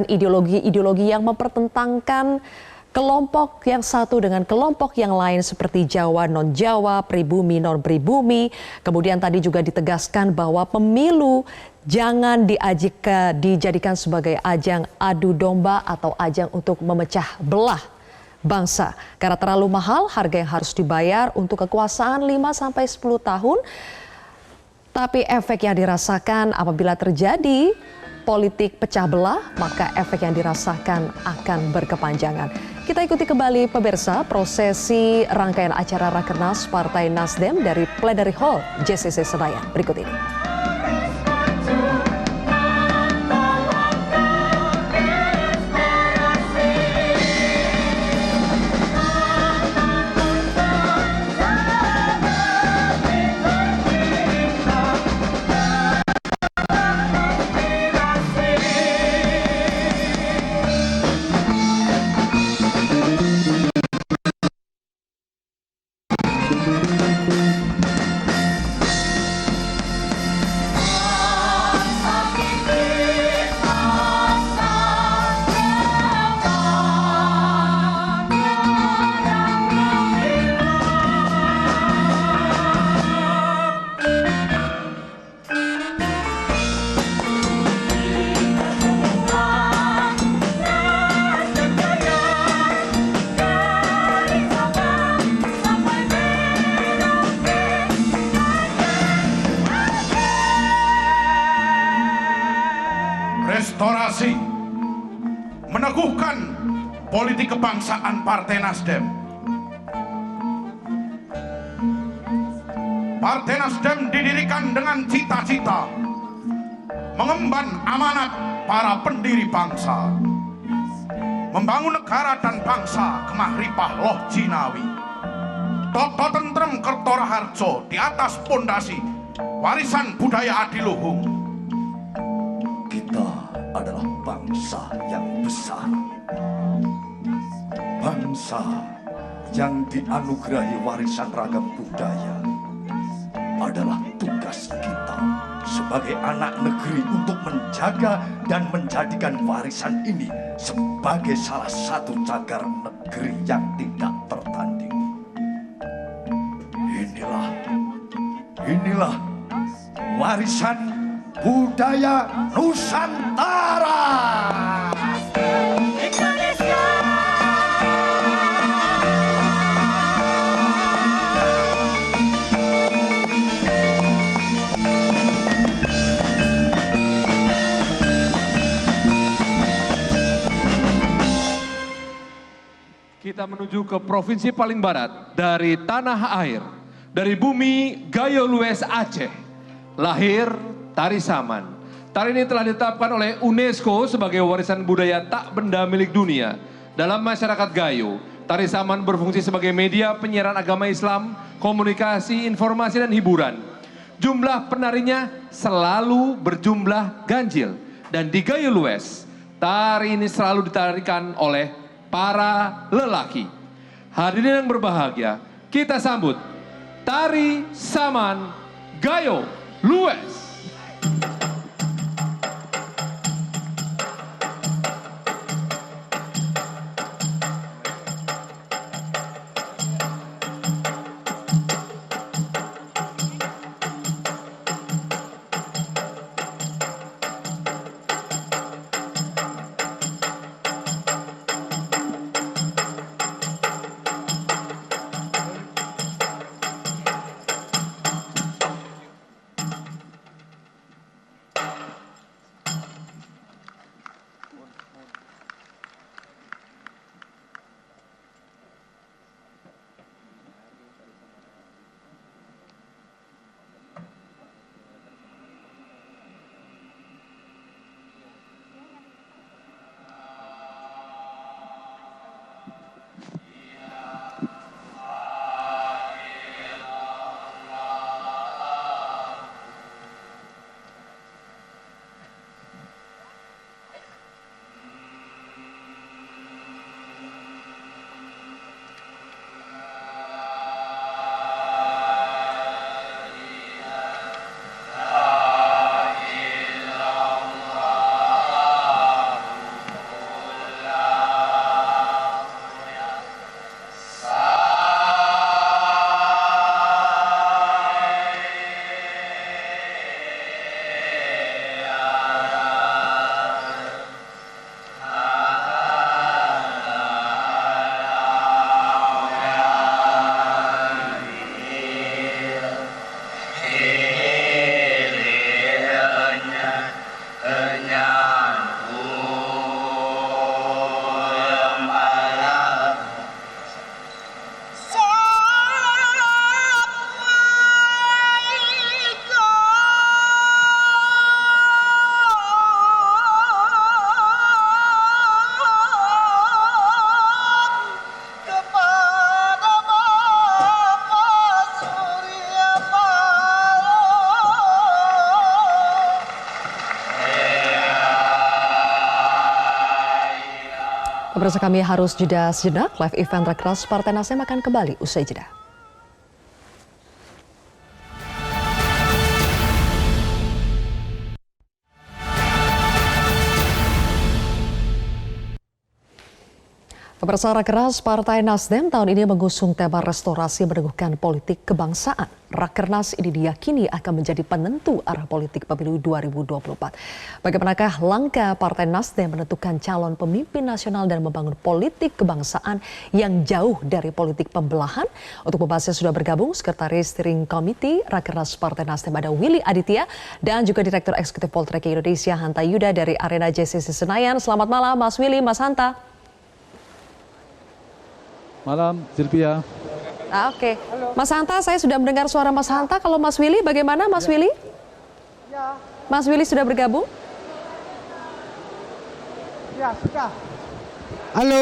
ideologi-ideologi yang mempertentangkan kelompok yang satu dengan kelompok yang lain seperti Jawa non-Jawa, pribumi non-pribumi. Kemudian tadi juga ditegaskan bahwa pemilu jangan dijadikan sebagai ajang adu domba atau ajang untuk memecah belah bangsa. Karena terlalu mahal harga yang harus dibayar untuk kekuasaan 5-10 tahun. Tapi efek yang dirasakan apabila terjadi politik pecah belah, maka efek yang dirasakan akan berkepanjangan. Kita ikuti kembali pemirsa prosesi rangkaian acara Rakernas Partai Nasdem dari Plenary Hall JCC Senayan berikut ini. Restorasi meneguhkan politik kebangsaan Partai Nasdem. Partai Nasdem didirikan dengan cita-cita mengemban amanat para pendiri bangsa, membangun negara dan bangsa kemahripah loh jinawi, toto tentrem kertoraharjo di atas pondasi warisan budaya adiluhung. Kita adalah bangsa yang besar, bangsa yang dianugerahi warisan ragam budaya. Adalah tugas kita sebagai anak negeri untuk menjaga dan menjadikan warisan ini sebagai salah satu cagar negeri yang tidak tertandingi. Inilah warisan budaya Nusantara. Kita menuju ke provinsi paling barat dari tanah air, dari bumi Gayo Lues Aceh. Lahir tari saman. Tari ini telah ditetapkan oleh UNESCO sebagai warisan budaya tak benda milik dunia. Dalam masyarakat Gayo, tari saman berfungsi sebagai media penyiaran agama Islam, komunikasi, informasi, dan hiburan. Jumlah penarinya selalu berjumlah ganjil. Dan di Gayo Lues, tari ini selalu ditarikan oleh para lelaki. Hadirin yang berbahagia, kita sambut Tari Saman Gayo Lues. Pemirsa, kami harus jeda sejenak. Live event Rakernas Partai Nasdem akan kembali usai jeda. Pemirsa, Rakernas Partai Nasdem tahun ini mengusung tema restorasi meneguhkan politik kebangsaan. Rakernas ini diyakini akan menjadi penentu arah politik pemilu 2024. Bagaimanakah langkah Partai Nasdem menentukan calon pemimpin nasional dan membangun politik kebangsaan yang jauh dari politik pembelahan? Untuk membahasnya sudah bergabung Sekretaris Steering Committee Rakernas Partai Nasdem ada Willy Aditya dan juga Direktur Eksekutif Poltreking Indonesia Hanta Yuda dari Arena JCC Senayan. Selamat malam Mas Willy, Mas Hanta. Malam, Sylvia. Oke. Mas Hanta, saya sudah mendengar suara Mas Hanta. Kalau Mas Willy, bagaimana Mas Willy? Ya. Mas Willy sudah bergabung? Ya, sudah. Halo.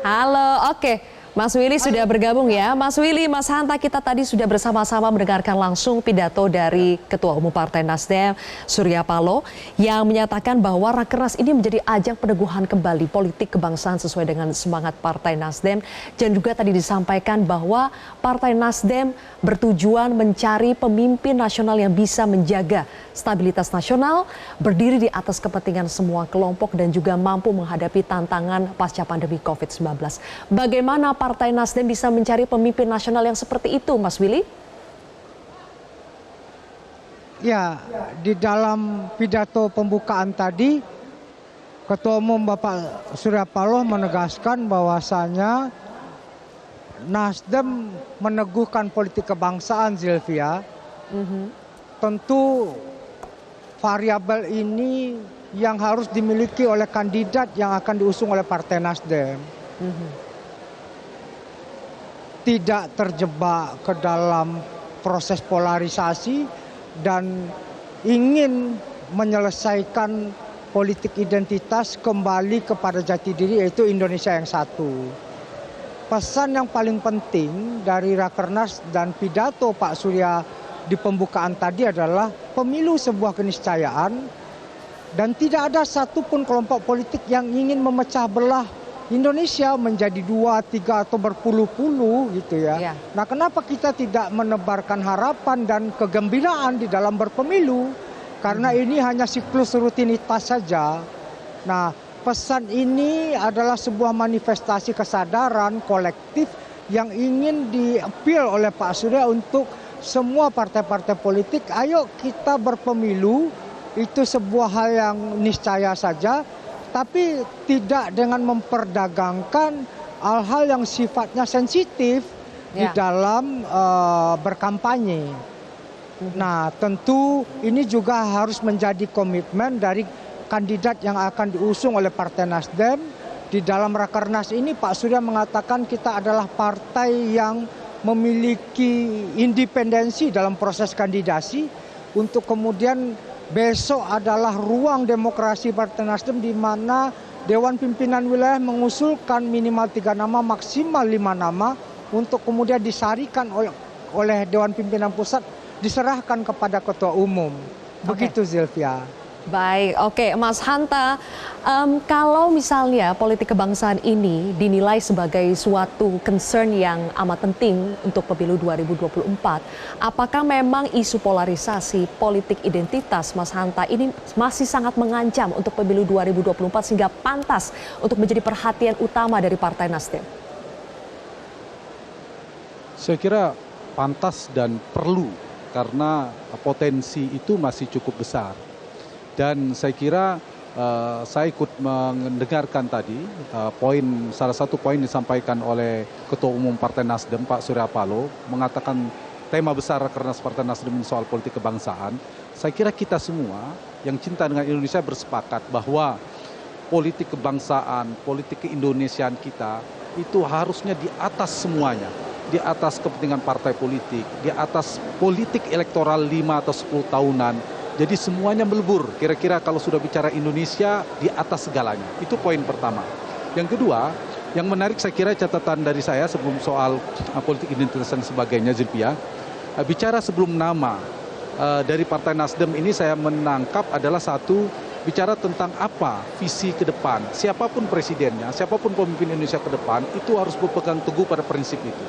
Halo, oke. Mas Willy sudah bergabung ya. Mas Willy, Mas Hanta, kita tadi sudah bersama-sama mendengarkan langsung pidato dari Ketua Umum Partai Nasdem, Surya Paloh, yang menyatakan bahwa Rakernas ini menjadi ajang peneguhan kembali politik kebangsaan sesuai dengan semangat Partai Nasdem. Dan juga tadi disampaikan bahwa Partai Nasdem bertujuan mencari pemimpin nasional yang bisa menjaga stabilitas nasional, berdiri di atas kepentingan semua kelompok dan juga mampu menghadapi tantangan pasca pandemi COVID-19. Bagaimana Partai Nasdem bisa mencari pemimpin nasional yang seperti itu, Mas Willy? Ya, di dalam pidato pembukaan tadi, Ketua Umum Bapak Surya Paloh menegaskan bahwasanya Nasdem meneguhkan politik kebangsaan, Zilvia. Tentu variabel ini yang harus dimiliki oleh kandidat yang akan diusung oleh Partai Nasdem. Tidak terjebak ke dalam proses polarisasi dan ingin menyelesaikan politik identitas kembali kepada jati diri, yaitu Indonesia yang satu. Pesan yang paling penting dari Rakernas dan pidato Pak Surya di pembukaan tadi adalah pemilu sebuah keniscayaan dan tidak ada satupun kelompok politik yang ingin memecah belah Indonesia menjadi 2, 3 atau berpuluh-puluh gitu ya. Nah, kenapa kita tidak menebarkan harapan dan kegembiraan di dalam berpemilu? Karena ini hanya siklus rutinitas saja. Nah, pesan ini adalah sebuah manifestasi kesadaran kolektif yang ingin di-appeal oleh Pak Surya untuk semua partai-partai politik. Ayo kita berpemilu, itu sebuah hal yang niscaya saja, tapi tidak dengan memperdagangkan hal-hal yang sifatnya sensitif di dalam berkampanye. Nah, tentu ini juga harus menjadi komitmen dari kandidat yang akan diusung oleh Partai Nasdem. Di dalam Rakernas ini Pak Surya mengatakan kita adalah partai yang memiliki independensi dalam proses kandidasi untuk kemudian besok adalah ruang demokrasi Partai Nasdem di mana Dewan Pimpinan Wilayah mengusulkan minimal 3 nama, maksimal 5 nama untuk kemudian disarikan oleh Dewan Pimpinan Pusat, diserahkan kepada Ketua Umum. Begitu Zilvia. Baik, oke, Mas Hanta, kalau misalnya politik kebangsaan ini dinilai sebagai suatu concern yang amat penting untuk pemilu 2024, apakah memang isu polarisasi politik identitas, Mas Hanta, ini masih sangat mengancam untuk pemilu 2024 sehingga pantas untuk menjadi perhatian utama dari Partai Nasdem? Saya kira pantas dan perlu karena potensi itu masih cukup besar. Dan saya kira saya ikut mendengarkan tadi salah satu poin disampaikan oleh Ketua Umum Partai Nasdem Pak Surya Paloh mengatakan tema besar Rakernas Partai Nasdem soal politik kebangsaan. Saya kira kita semua yang cinta dengan Indonesia bersepakat bahwa politik kebangsaan, politik keindonesiaan kita itu harusnya di atas semuanya, di atas kepentingan partai politik, di atas politik elektoral 5 atau 10 tahunan. Jadi semuanya melebur, kira-kira kalau sudah bicara Indonesia di atas segalanya. Itu poin pertama. Yang kedua, yang menarik saya kira catatan dari saya sebelum soal politik identitas dan sebagainya, Zilvia. Bicara sebelum nama dari Partai Nasdem ini saya menangkap adalah satu, bicara tentang apa visi ke depan. Siapapun presidennya, siapapun pemimpin Indonesia ke depan, itu harus berpegang teguh pada prinsip itu.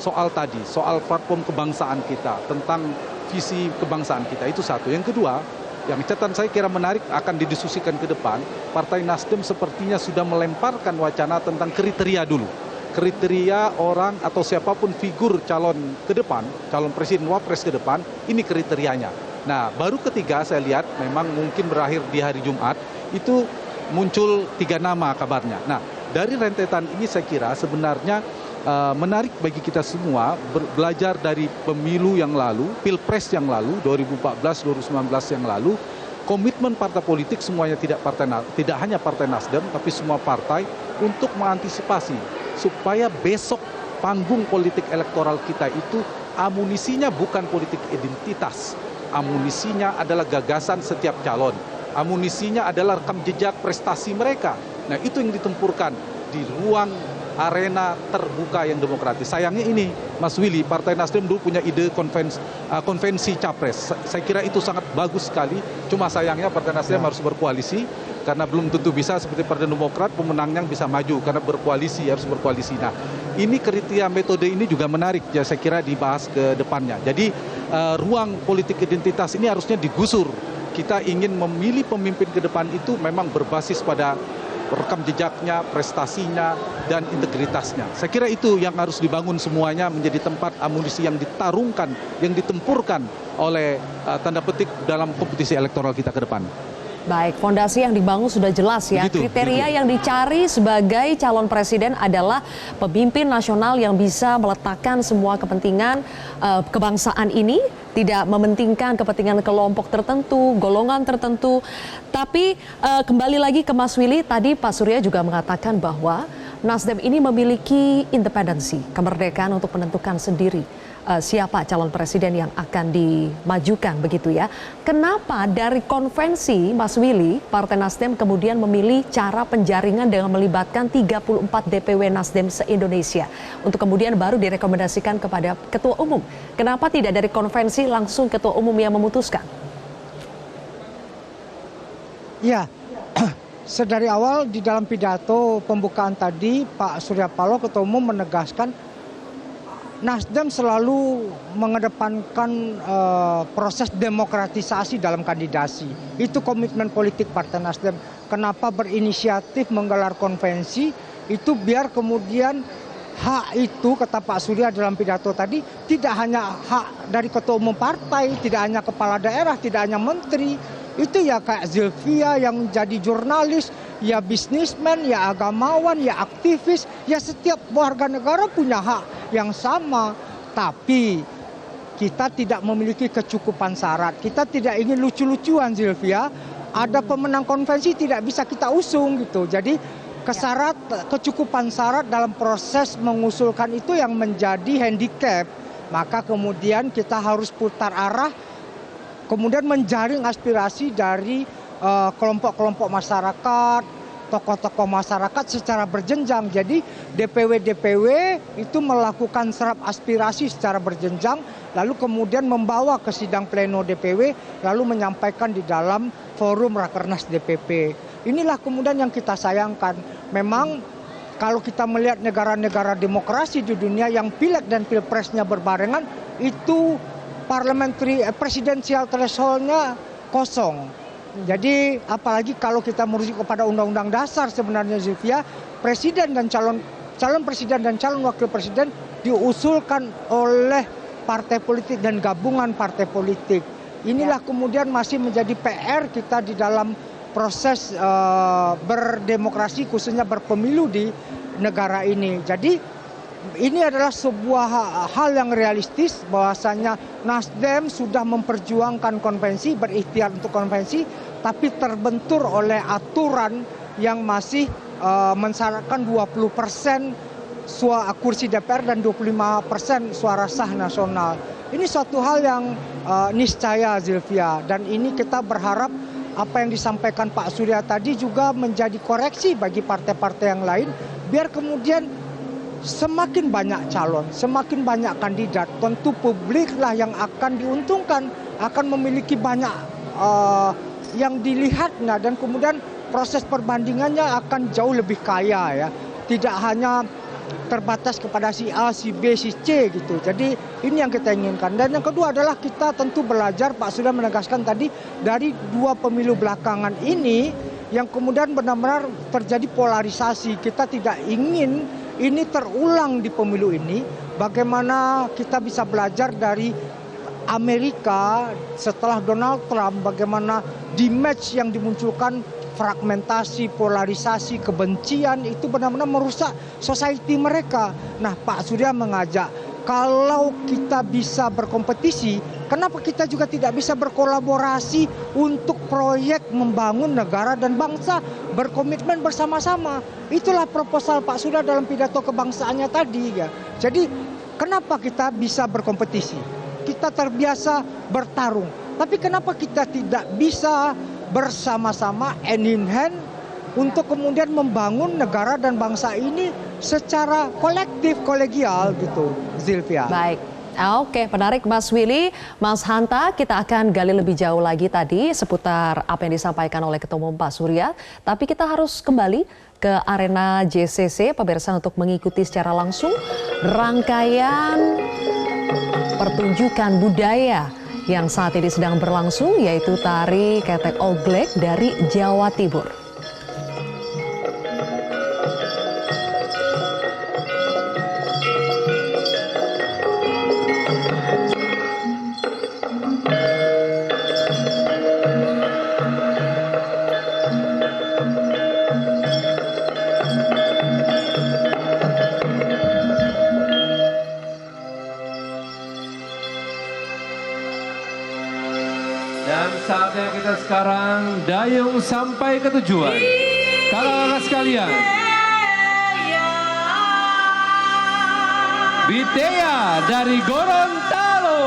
Soal tadi, soal platform kebangsaan kita, tentang visi kebangsaan kita, itu satu. Yang kedua, yang catatan saya kira menarik akan didiskusikan ke depan, Partai Nasdem sepertinya sudah melemparkan wacana tentang kriteria dulu. Kriteria orang atau siapapun figur calon ke depan, calon presiden wapres ke depan, ini kriterianya. Nah, baru ketiga saya lihat memang mungkin berakhir di hari Jumat, itu muncul 3 nama kabarnya. Nah, dari rentetan ini saya kira sebenarnya menarik bagi kita semua belajar dari pemilu yang lalu, pilpres yang lalu, 2014-2019 yang lalu, komitmen partai politik semuanya tidak hanya Partai Nasdem, tapi semua partai untuk mengantisipasi supaya besok panggung politik elektoral kita itu amunisinya bukan politik identitas, amunisinya adalah gagasan setiap calon, amunisinya adalah rekam jejak prestasi mereka. Nah, itu yang ditempurkan di ruang arena terbuka yang demokratis. Sayangnya ini, Mas Willy, Partai Nasdem dulu punya ide konvensi capres. Saya kira itu sangat bagus sekali. Cuma sayangnya Partai Nasdem harus berkoalisi karena belum tentu bisa seperti Partai Demokrat pemenangnya bisa maju karena berkoalisi, harus berkoalisi. Nah, ini kriteria metode ini juga menarik ya, saya kira dibahas ke depannya. Jadi ruang politik identitas ini harusnya digusur. Kita ingin memilih pemimpin ke depan itu memang berbasis pada rekam jejaknya, prestasinya, dan integritasnya. Saya kira itu yang harus dibangun semuanya menjadi tempat amunisi yang ditarungkan, yang ditempurkan oleh tanda petik dalam kompetisi elektoral kita ke depan. Baik, fondasi yang dibangun sudah jelas ya. Kriteria yang dicari sebagai calon presiden adalah pemimpin nasional yang bisa meletakkan semua kepentingan kebangsaan ini, tidak mementingkan kepentingan kelompok tertentu, golongan tertentu. Tapi kembali lagi ke Mas Willy, tadi Pak Surya juga mengatakan bahwa Nasdem ini memiliki independensi, kemerdekaan untuk menentukan sendiri siapa calon presiden yang akan dimajukan, begitu ya. Kenapa dari konvensi Mas Willy, Partai Nasdem kemudian memilih cara penjaringan dengan melibatkan 34 DPW Nasdem se-Indonesia untuk kemudian baru direkomendasikan kepada Ketua Umum? Kenapa tidak dari konvensi langsung Ketua Umum yang memutuskan? Ya, sedari awal di dalam pidato pembukaan tadi Pak Surya Paloh Ketua Umum menegaskan Nasdem selalu mengedepankan proses demokratisasi dalam kandidasi. Itu komitmen politik Partai Nasdem. Kenapa berinisiatif menggelar konvensi? Itu biar kemudian hak itu, kata Pak Surya dalam pidato tadi, tidak hanya hak dari ketua umum partai, tidak hanya kepala daerah, tidak hanya menteri. Itu ya kayak Zilvia yang jadi jurnalis, ya bisnismen, ya agamawan, ya aktivis, ya setiap warga negara punya hak yang sama. Tapi kita tidak memiliki kecukupan syarat. Kita tidak ingin lucu-lucuan, Zilvia. Ada pemenang konvensi tidak bisa kita usung gitu. Jadi kecukupan syarat dalam proses mengusulkan itu yang menjadi handicap. Maka kemudian kita harus putar arah, kemudian menjaring aspirasi dari kelompok-kelompok masyarakat, tokoh-tokoh masyarakat secara berjenjang. Jadi DPW-DPW itu melakukan serap aspirasi secara berjenjang, lalu kemudian membawa ke sidang pleno DPW, lalu menyampaikan di dalam forum Rakernas DPP. Inilah kemudian yang kita sayangkan. Memang kalau kita melihat negara-negara demokrasi di dunia yang pileg dan pilpresnya berbarengan, itu presidensial threshold-nya kosong. Jadi apalagi kalau kita merujuk kepada Undang-Undang Dasar sebenarnya, Zilvia, presiden dan calon presiden dan calon wakil presiden diusulkan oleh partai politik dan gabungan partai politik. Inilah kemudian masih menjadi PR kita di dalam proses berdemokrasi, khususnya berpemilu di negara ini. Jadi ini adalah sebuah hal yang realistis bahwasanya Nasdem sudah memperjuangkan konvensi, berikhtiar untuk konvensi, tapi terbentur oleh aturan yang masih mensyaratkan 20% kursi DPR dan 25% suara sah nasional. Ini suatu hal yang niscaya, Zilvia, dan ini kita berharap apa yang disampaikan Pak Surya tadi juga menjadi koreksi bagi partai-partai yang lain, biar kemudian semakin banyak calon, semakin banyak kandidat, tentu publiklah yang akan diuntungkan, akan memiliki banyak yang dilihatnya, dan kemudian proses perbandingannya akan jauh lebih kaya ya. Tidak hanya terbatas kepada si A, si B, si C gitu. Jadi ini yang kita inginkan. Dan yang kedua adalah kita tentu belajar, Pak Surya menegaskan tadi, dari 2 pemilu belakangan ini yang kemudian benar-benar terjadi polarisasi. Kita tidak ingin ini terulang di pemilu ini. Bagaimana kita bisa belajar dari Amerika setelah Donald Trump, bagaimana di match yang dimunculkan fragmentasi, polarisasi, kebencian itu benar-benar merusak society mereka. Nah, Pak Surya mengajak, kalau kita bisa berkompetisi, kenapa kita juga tidak bisa berkolaborasi untuk proyek membangun negara dan bangsa, berkomitmen bersama-sama. Itulah proposal Pak Surya dalam pidato kebangsaannya tadi ya. Jadi kenapa kita bisa berkompetisi? Kita terbiasa bertarung. Tapi kenapa kita tidak bisa bersama-sama hand in hand untuk kemudian membangun negara dan bangsa ini secara kolektif, kolegial gitu, Zilvia. Baik. Oke, menarik Mas Willy, Mas Hanta, kita akan gali lebih jauh lagi tadi seputar apa yang disampaikan oleh Ketua Umum Pak Surya. Tapi kita harus kembali ke arena JCC, pemirsa, untuk mengikuti secara langsung rangkaian pertunjukan budaya yang saat ini sedang berlangsung, yaitu tari Ketek Oglek dari Jawa Timur. Dan saatnya kita sekarang dayung sampai ke tujuan. Kakak-kakak sekalian, Biteya dari Gorontalo.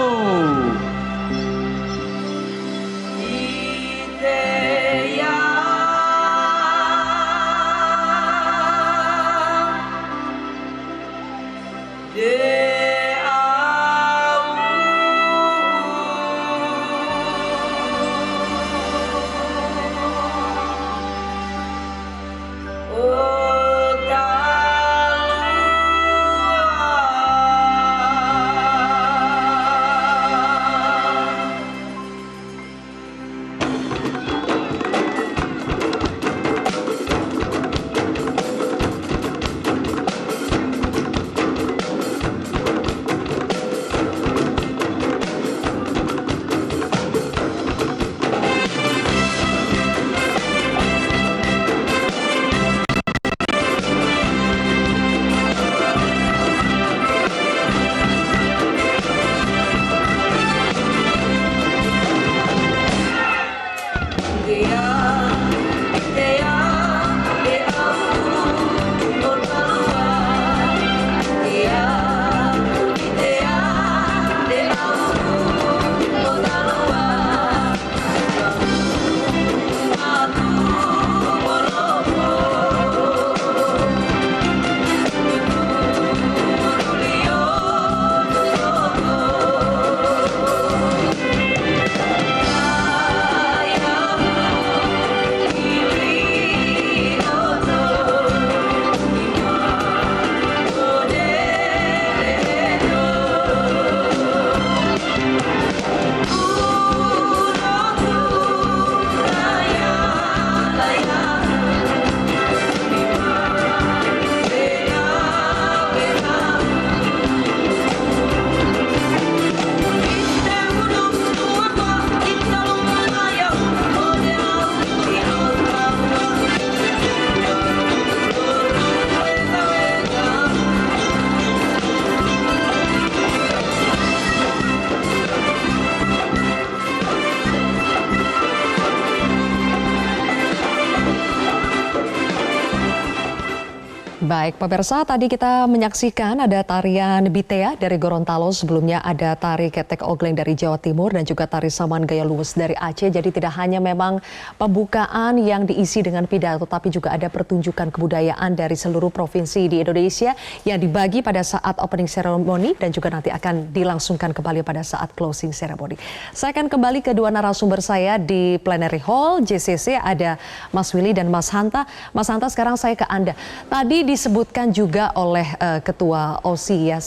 Baik, pemirsa, tadi kita menyaksikan ada tarian Biteya dari Gorontalo, sebelumnya ada tari Ketek Ogleng dari Jawa Timur dan juga tari Saman Gaya Luwes dari Aceh. Jadi tidak hanya memang pembukaan yang diisi dengan pidato, tapi juga ada pertunjukan kebudayaan dari seluruh provinsi di Indonesia yang dibagi pada saat opening ceremony dan juga nanti akan dilangsungkan kembali pada saat closing ceremony. Saya akan kembali ke dua narasumber saya di Plenary Hall JCC, ada Mas Willy dan Mas Hanta. Mas Hanta, sekarang saya ke Anda. Tadi disebutkan juga oleh Ketua OSI, ya,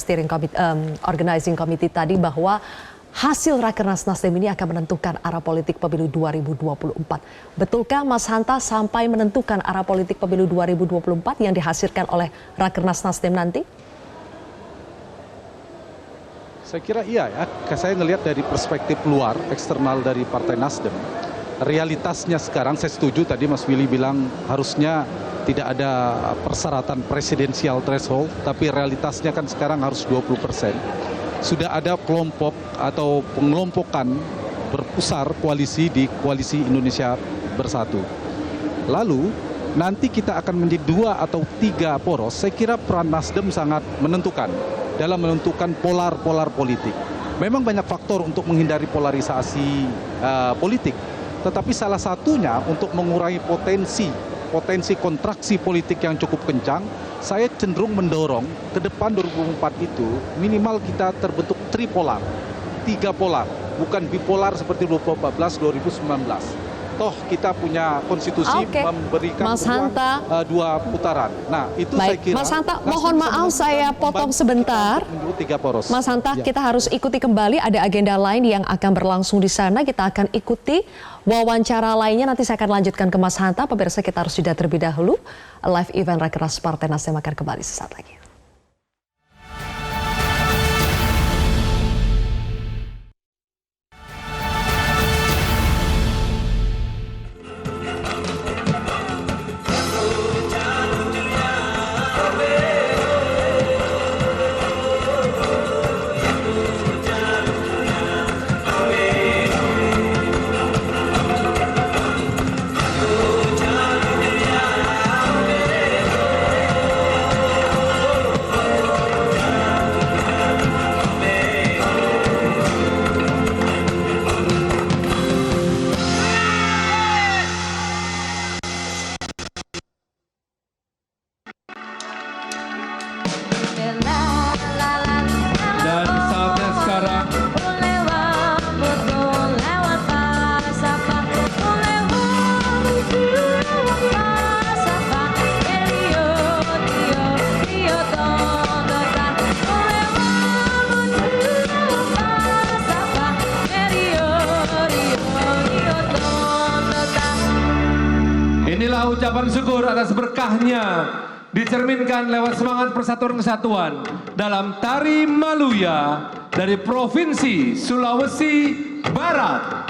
Organizing Committee tadi, bahwa hasil Rakernas Nasdem ini akan menentukan arah politik pemilu 2024. Betulkah Mas Hanta sampai menentukan arah politik pemilu 2024 yang dihasilkan oleh Rakernas Nasdem nanti? Saya kira iya ya. Saya ngelihat dari perspektif luar, eksternal dari Partai Nasdem. Realitasnya sekarang saya setuju tadi Mas Willy bilang harusnya tidak ada persyaratan presidensial threshold, tapi realitasnya kan sekarang harus 20%. Sudah ada kelompok atau pengelompokan berpusar koalisi di Koalisi Indonesia Bersatu. Lalu nanti kita akan menjadi 2 atau 3 poros. Saya kira peran Nasdem sangat menentukan dalam menentukan polar politik. Memang banyak faktor untuk menghindari polarisasi politik, tetapi salah satunya untuk mengurangi potensi potensi kontraksi politik yang cukup kencang, saya cenderung mendorong ke depan 2024 itu minimal kita terbentuk tripolar, 3 polar, bukan bipolar seperti 2014-2019. Toh kita punya konstitusi memberikan Mas Hanta, 2 putaran. Nah, itu baik. saya kira. Mas Hanta, mohon maaf saya potong sebentar. 3 poros. Mas Hanta, Ya. kita harus ikuti kembali, ada agenda lain yang akan berlangsung di sana. Kita akan ikuti wawancara lainnya, nanti saya akan lanjutkan ke Mas Hanta. Pemirsa, kita harus jeda terlebih dahulu. Live event Rakernas Partai Nasdem akan kembali sesaat lagi. Dan saatnya sekarang inilah ucapan syukur atas berkahnya dicerminkan lewat semangat persatuan kesatuan dalam Tari Maluya dari Provinsi Sulawesi Barat.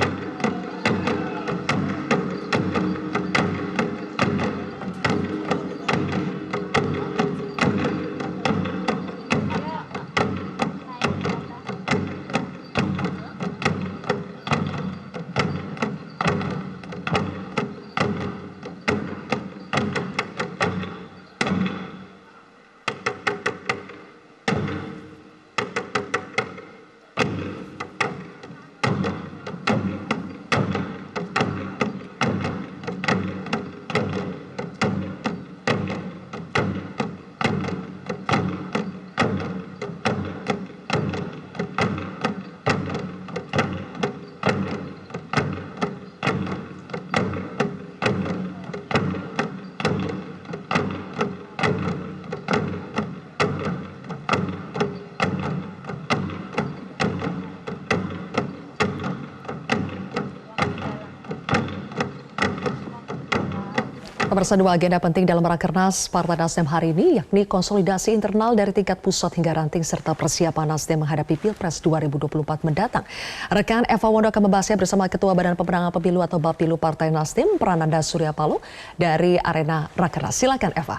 Pemirsa, 2 agenda penting dalam Rakernas Partai Nasdem hari ini, yakni konsolidasi internal dari tingkat pusat hingga ranting serta persiapan Nasdem menghadapi Pilpres 2024 mendatang. Rekan Eva Wondo akan membahasnya bersama Ketua Badan Pemenangan Pemilu atau Bapilu Partai Nasdem, Prananda Surya Paloh dari Arena Rakernas. Silakan Eva.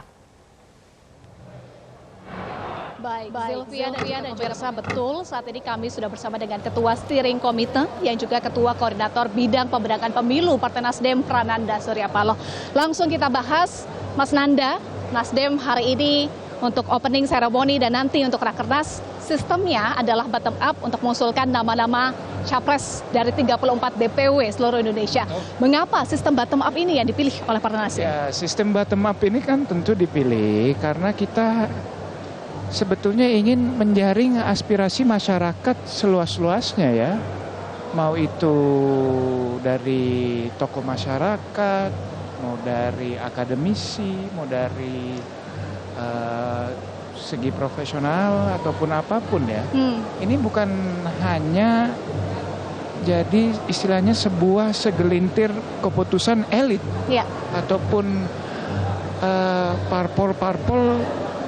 Baik, Sylvia dan pemirsa, betul saat ini kami sudah bersama dengan Ketua Steering Komite yang juga Ketua Koordinator Bidang Pemenangan Pemilu Partai Nasdem, Prananda Surya Paloh. Langsung kita bahas, Mas Nanda, Nasdem hari ini untuk opening ceremony dan nanti untuk Rakernas, sistemnya adalah bottom up untuk mengusulkan nama-nama capres dari 34 DPW seluruh Indonesia. Mengapa sistem bottom up ini yang dipilih oleh Partai Nasdem? Ya, sistem bottom up ini kan tentu dipilih karena kita sebetulnya ingin menjaring aspirasi masyarakat seluas-luasnya ya. Mau itu dari tokoh masyarakat, mau dari akademisi, mau dari segi profesional ataupun apapun ya. Ini bukan hanya jadi istilahnya sebuah segelintir keputusan elit ataupun parpol-parpol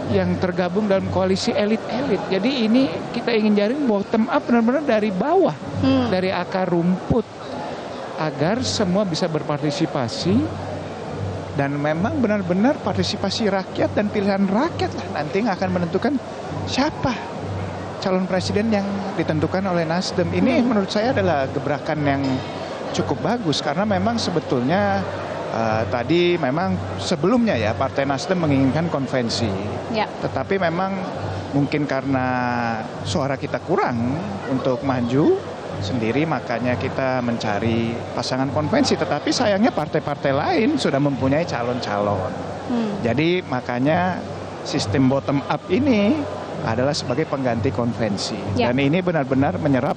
yang tergabung dalam koalisi elit-elit. Jadi ini kita ingin jaring bottom up benar-benar dari bawah, dari akar rumput, agar semua bisa berpartisipasi dan memang benar-benar partisipasi rakyat dan pilihan rakyat lah nanti yang akan menentukan siapa calon presiden yang ditentukan oleh Nasdem. Ini menurut saya adalah gebrakan yang cukup bagus karena memang sebetulnya tadi memang sebelumnya ya Partai Nasdem menginginkan konvensi, tetapi memang mungkin karena suara kita kurang untuk maju, sendiri, makanya kita mencari pasangan konvensi. Tetapi sayangnya partai-partai lain sudah mempunyai calon-calon. Jadi makanya sistem bottom up ini adalah sebagai pengganti konvensi. Dan ini benar-benar menyerap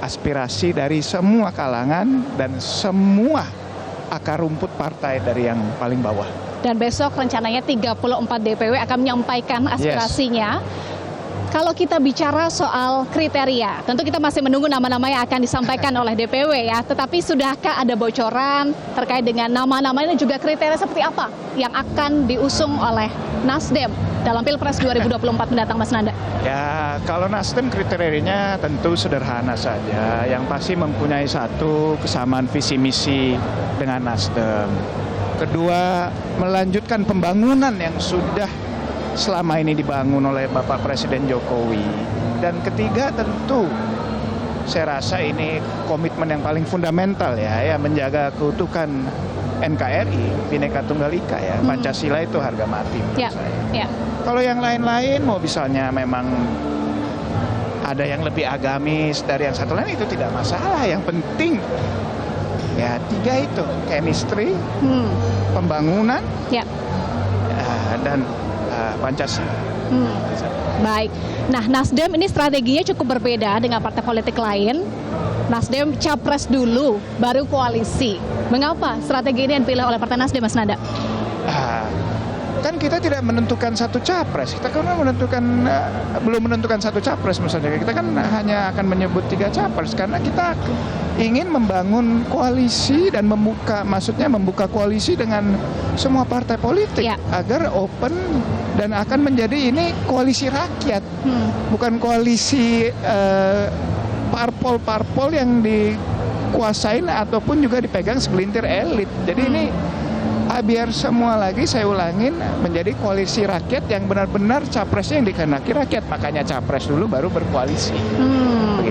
aspirasi dari semua kalangan dan semua akar rumput partai dari yang paling bawah. Dan besok rencananya 34 DPW akan menyampaikan aspirasinya. Kalau kita bicara soal kriteria, tentu kita masih menunggu nama-nama yang akan disampaikan oleh DPW ya. Tetapi sudahkah ada bocoran terkait dengan nama-nama ini, juga kriteria seperti apa yang akan diusung oleh Nasdem dalam Pilpres 2024 mendatang, Mas Nanda? Ya, kalau Nasdem kriterianya tentu sederhana saja. Yang pasti mempunyai satu, kesamaan visi misi dengan Nasdem. Kedua, melanjutkan pembangunan yang sudah selama ini dibangun oleh Bapak Presiden Jokowi. Dan ketiga, tentu saya rasa ini komitmen yang paling fundamental ya menjaga keutuhan NKRI, Bhinneka Tunggal Ika ya. Pancasila itu harga mati menurut saya. Kalau yang lain-lain mau misalnya memang ada yang lebih agamis dari yang satu lain, itu tidak masalah. Yang penting ya tiga itu, chemistry, pembangunan, dan Pancasila. Baik. Nah, Nasdem ini strateginya cukup berbeda dengan partai politik lain. Nasdem capres dulu, baru koalisi. Mengapa strategi ini dipilih oleh Partai Nasdem, Mas Nanda? Kan kita tidak menentukan satu capres, kita kan belum menentukan satu capres misalnya. Kita kan hanya akan menyebut 3 capres karena kita ingin membangun koalisi dan membuka koalisi dengan semua partai politik agar open dan akan menjadi ini koalisi rakyat, bukan koalisi parpol yang dikuasain ataupun juga dipegang segelintir elit. Jadi ini biar semua lagi, saya ulangin, menjadi koalisi rakyat yang benar-benar capresnya yang dikehendaki rakyat. Makanya capres dulu baru berkoalisi.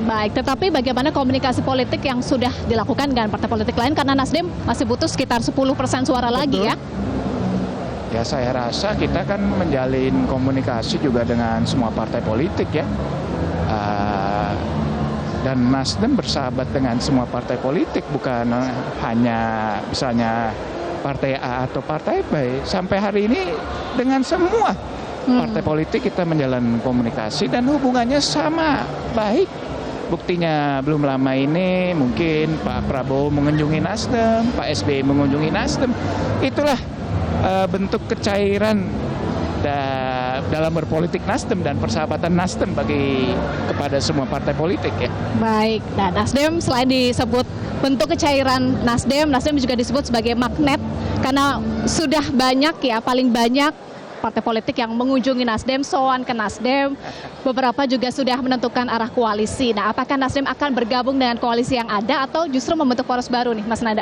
Baik, tetapi bagaimana komunikasi politik yang sudah dilakukan dengan partai politik lain? Karena Nasdem masih butuh sekitar 10% suara lagi ya. Ya, saya rasa kita kan menjalin komunikasi juga dengan semua partai politik ya. Dan Nasdem bersahabat dengan semua partai politik, bukan hanya misalnya partai A atau partai B. Sampai hari ini dengan semua partai politik kita menjalin komunikasi dan hubungannya sama baik. Buktinya belum lama ini mungkin Pak Prabowo mengunjungi Nasdem, Pak SBY mengunjungi Nasdem. Itulah bentuk kecairan dalam berpolitik Nasdem dan persahabatan Nasdem kepada semua partai politik ya. Baik, nah Nasdem selain disebut bentuk kecairan Nasdem juga disebut sebagai magnet karena sudah banyak ya, paling banyak partai politik yang mengunjungi Nasdem, sowan ke Nasdem, beberapa juga sudah menentukan arah koalisi. Nah, apakah Nasdem akan bergabung dengan koalisi yang ada atau justru membentuk poros baru nih, Mas Nanda?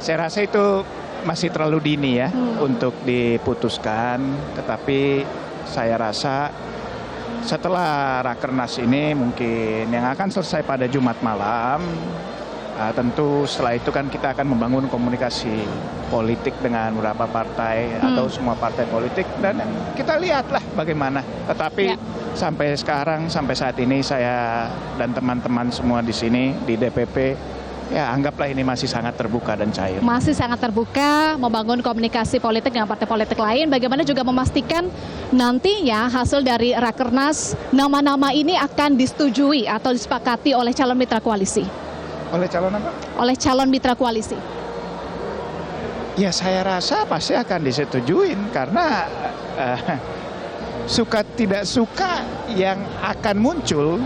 Saya rasa itu masih terlalu dini ya untuk diputuskan, tetapi saya rasa setelah Rakernas ini mungkin yang akan selesai pada Jumat malam, tentu setelah itu kan kita akan membangun komunikasi politik dengan beberapa partai atau semua partai politik dan kita lihatlah bagaimana. Tetapi sampai sekarang, sampai saat ini saya dan teman-teman semua di sini di DPP ya anggaplah ini masih sangat terbuka dan cair. Masih sangat terbuka, membangun komunikasi politik dengan partai politik lain. Bagaimana juga memastikan nantinya hasil dari Rakernas nama-nama ini akan disetujui atau disepakati oleh calon mitra koalisi. Oleh calon apa? Oleh calon mitra koalisi. Ya saya rasa pasti akan disetujuin karena suka tidak suka yang akan muncul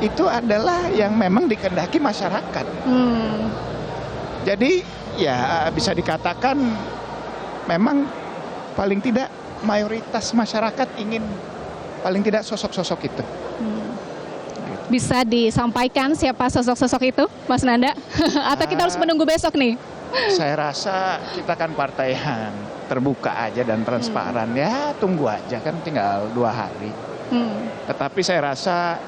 itu adalah yang memang dikehendaki masyarakat. Jadi ya bisa dikatakan memang paling tidak mayoritas masyarakat ingin paling tidak sosok-sosok itu. Bisa disampaikan siapa sosok-sosok itu, Mas Nanda? Atau kita harus menunggu besok nih? Saya rasa kita kan partai yang terbuka aja dan transparan. Ya tunggu aja, kan tinggal 2 hari. Tetapi saya rasa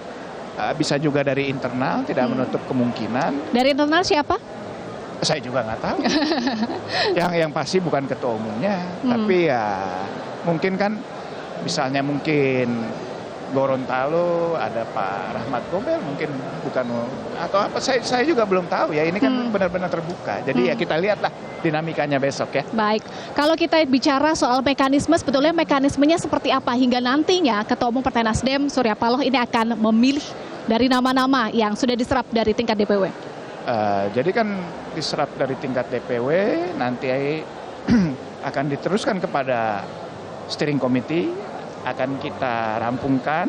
bisa juga dari internal, tidak menutup kemungkinan. Dari internal siapa? Saya juga nggak tahu. yang pasti bukan ketua umumnya, tapi ya mungkin kan misalnya mungkin Gorontalo, ada Pak Rahmat Gobel mungkin bukan atau apa saya juga belum tahu ya. Ini kan benar-benar terbuka. Jadi ya kita lihatlah dinamikanya besok ya. Baik, kalau kita bicara soal mekanisme, sebetulnya mekanismenya seperti apa hingga nantinya Ketua Umum Partai Nasdem Surya Paloh ini akan memilih dari nama-nama yang sudah diserap dari tingkat DPW? Jadi kan diserap dari tingkat DPW, nanti akan diteruskan kepada steering committee, akan kita rampungkan,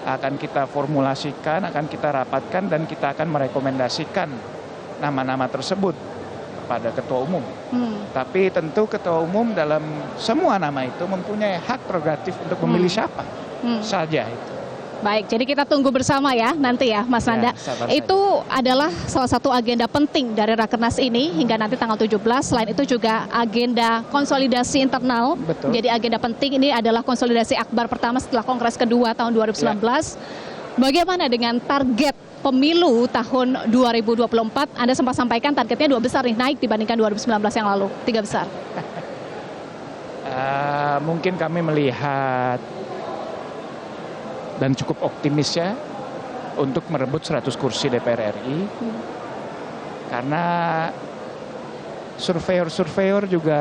akan kita formulasikan, akan kita rapatkan, dan kita akan merekomendasikan nama-nama tersebut kepada Ketua Umum. Tapi tentu Ketua Umum dalam semua nama itu mempunyai hak prerogatif untuk memilih siapa saja itu. Baik, jadi kita tunggu bersama ya nanti ya Mas Nanda. Itu adalah salah satu agenda penting dari Rakernas ini hingga nanti tanggal 17. Selain itu juga agenda konsolidasi internal. Betul. Jadi agenda penting ini adalah konsolidasi akbar pertama setelah Kongres kedua tahun 2019. Bagaimana dengan target pemilu tahun 2024? Anda sempat sampaikan targetnya 2 besar nih, naik dibandingkan 2019 yang lalu, 3 besar. Mungkin kami melihat dan cukup optimis ya untuk merebut 100 kursi DPR RI. Karena surveyor juga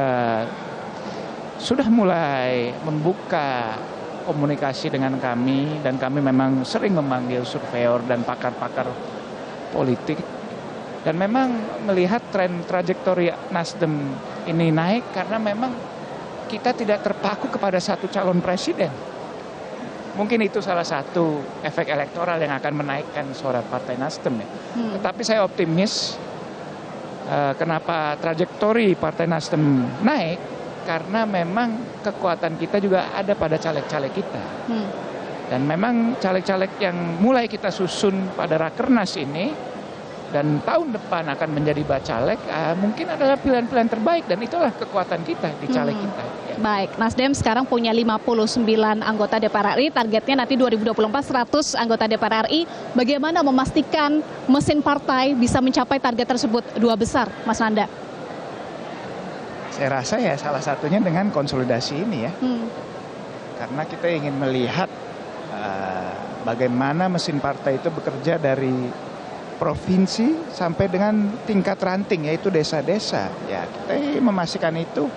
sudah mulai membuka komunikasi dengan kami, dan kami memang sering memanggil surveyor dan pakar-pakar politik, dan memang melihat tren trajektori Nasdem ini naik karena memang kita tidak terpaku kepada satu calon presiden. Mungkin itu salah satu efek elektoral yang akan menaikkan suara Partai Nasdem ya. Tetapi saya optimis kenapa trajektori Partai Nasdem naik, karena memang kekuatan kita juga ada pada caleg-caleg kita. Dan memang caleg-caleg yang mulai kita susun pada Rakernas ini dan tahun depan akan menjadi bacaleg, mungkin adalah pilihan-pilihan terbaik, dan itulah kekuatan kita di caleg kita. Ya. Baik, Nasdem sekarang punya 59 anggota DPR RI, targetnya nanti 2024 100 anggota DPR RI. Bagaimana memastikan mesin partai bisa mencapai target tersebut 2 besar, Mas Nanda? Saya rasa ya salah satunya dengan konsolidasi ini ya. Karena kita ingin melihat bagaimana mesin partai itu bekerja dari provinsi sampai dengan tingkat ranting, yaitu desa-desa. Ya, kita memastikan itu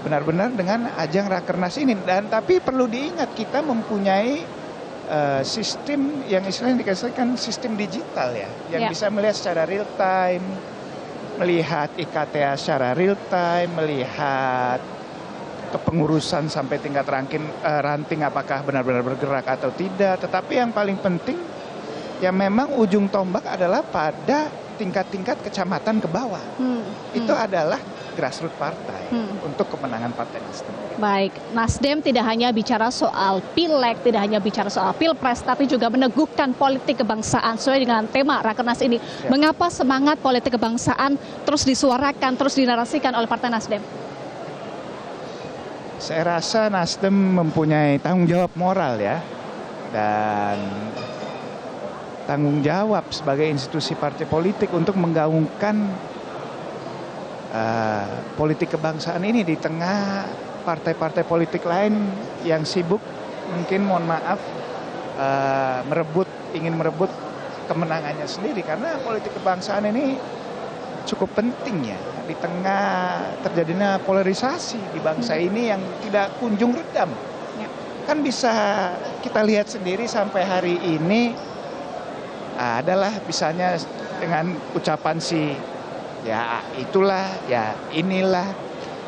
benar-benar dengan ajang Rakernas ini. Dan tapi perlu diingat kita mempunyai sistem yang istilahnya dikasihkan sistem digital ya, yang bisa melihat secara real time, melihat IKTA secara real time, melihat kepengurusan sampai tingkat ranting apakah benar-benar bergerak atau tidak. Tetapi yang paling penting ya memang ujung tombak adalah pada tingkat-tingkat kecamatan ke bawah. Itu adalah grassroots partai untuk kemenangan Partai Nasdem. Baik, Nasdem tidak hanya bicara soal pileg, tidak hanya bicara soal pilpres, tapi juga meneguhkan politik kebangsaan sesuai dengan tema Rakernas ini. Mengapa semangat politik kebangsaan terus disuarakan, terus dinarasikan oleh Partai Nasdem? Saya rasa Nasdem mempunyai tanggung jawab moral ya, dan tanggung jawab sebagai institusi partai politik untuk menggaungkan politik kebangsaan ini di tengah partai-partai politik lain yang sibuk mungkin mohon maaf ingin merebut kemenangannya sendiri. Karena politik kebangsaan ini cukup penting ya di tengah terjadinya polarisasi di bangsa ini yang tidak kunjung redam. Kan bisa kita lihat sendiri sampai hari ini adalah misalnya dengan ucapan ya itulah, ya inilah.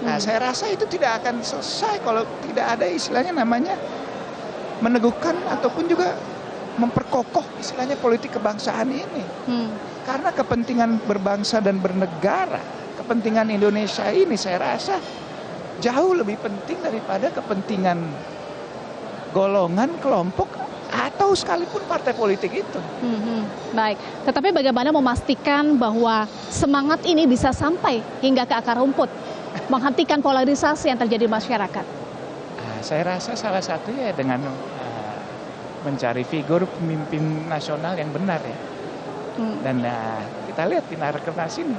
Nah, saya rasa itu tidak akan selesai kalau tidak ada istilahnya namanya meneguhkan ataupun juga memperkokoh istilahnya politik kebangsaan ini. Karena kepentingan berbangsa dan bernegara, kepentingan Indonesia ini saya rasa jauh lebih penting daripada kepentingan golongan, kelompok, atau sekalipun partai politik itu. Baik, tetapi bagaimana memastikan bahwa semangat ini bisa sampai hingga ke akar rumput, menghentikan polarisasi yang terjadi di masyarakat? Saya rasa salah satunya dengan mencari figur pemimpin nasional yang benar ya. Dan kita lihat di Rakernas ini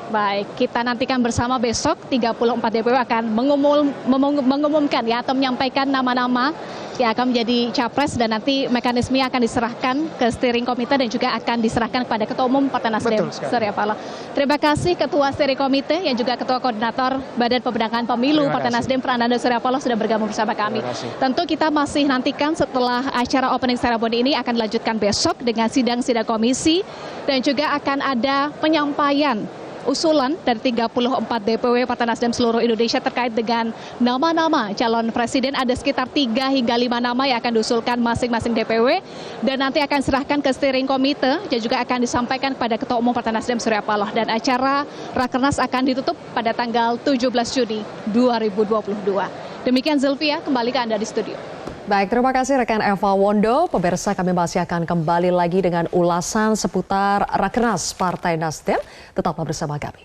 Baik, kita nantikan bersama besok 34 DPW akan mengumumkan ya atau menyampaikan nama-nama yang akan menjadi capres dan nanti mekanismenya akan diserahkan ke steering komite dan juga akan diserahkan kepada Ketua Umum Partai Nasdem Surya Paloh. Terima kasih Ketua Steering Komite yang juga Ketua Koordinator Badan Pemenangan Pemilu Partai Nasdem Prananda Surya Paloh sudah bergabung bersama kami. Tentu kita masih nantikan setelah acara opening ceremony ini akan dilanjutkan besok dengan sidang-sidang komisi dan juga akan ada penyampaian usulan dari 34 DPW Partai Nasdem seluruh Indonesia terkait dengan nama-nama calon presiden. Ada sekitar 3 hingga 5 nama yang akan diusulkan masing-masing DPW dan nanti akan serahkan ke steering komite dan juga akan disampaikan kepada Ketua Umum Partai Nasdem Surya Paloh. Dan acara Rakernas akan ditutup pada tanggal 17 Juni 2022. Demikian Zulfia, kembali ke Anda di studio. Baik, terima kasih rekan Eva Wondo. Pemirsa, kami masih akan kembali lagi dengan ulasan seputar Rakernas Partai Nasdem. Tetaplah bersama kami.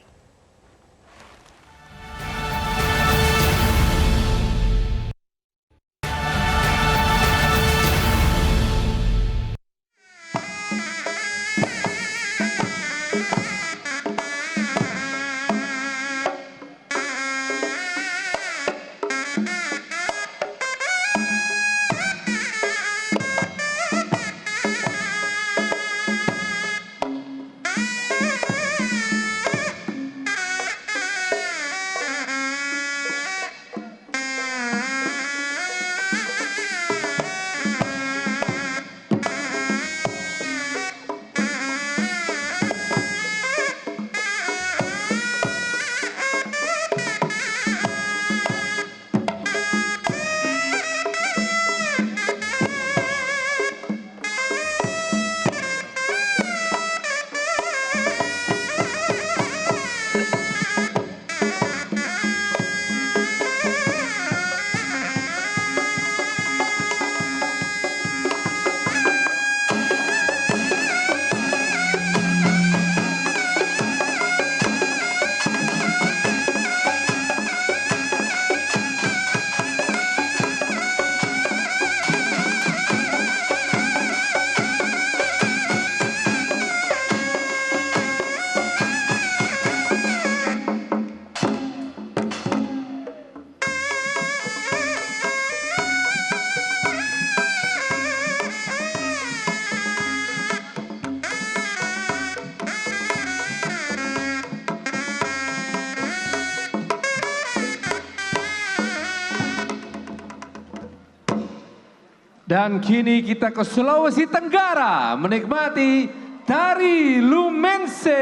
Dan kini kita ke Sulawesi Tenggara menikmati Tari Lumense.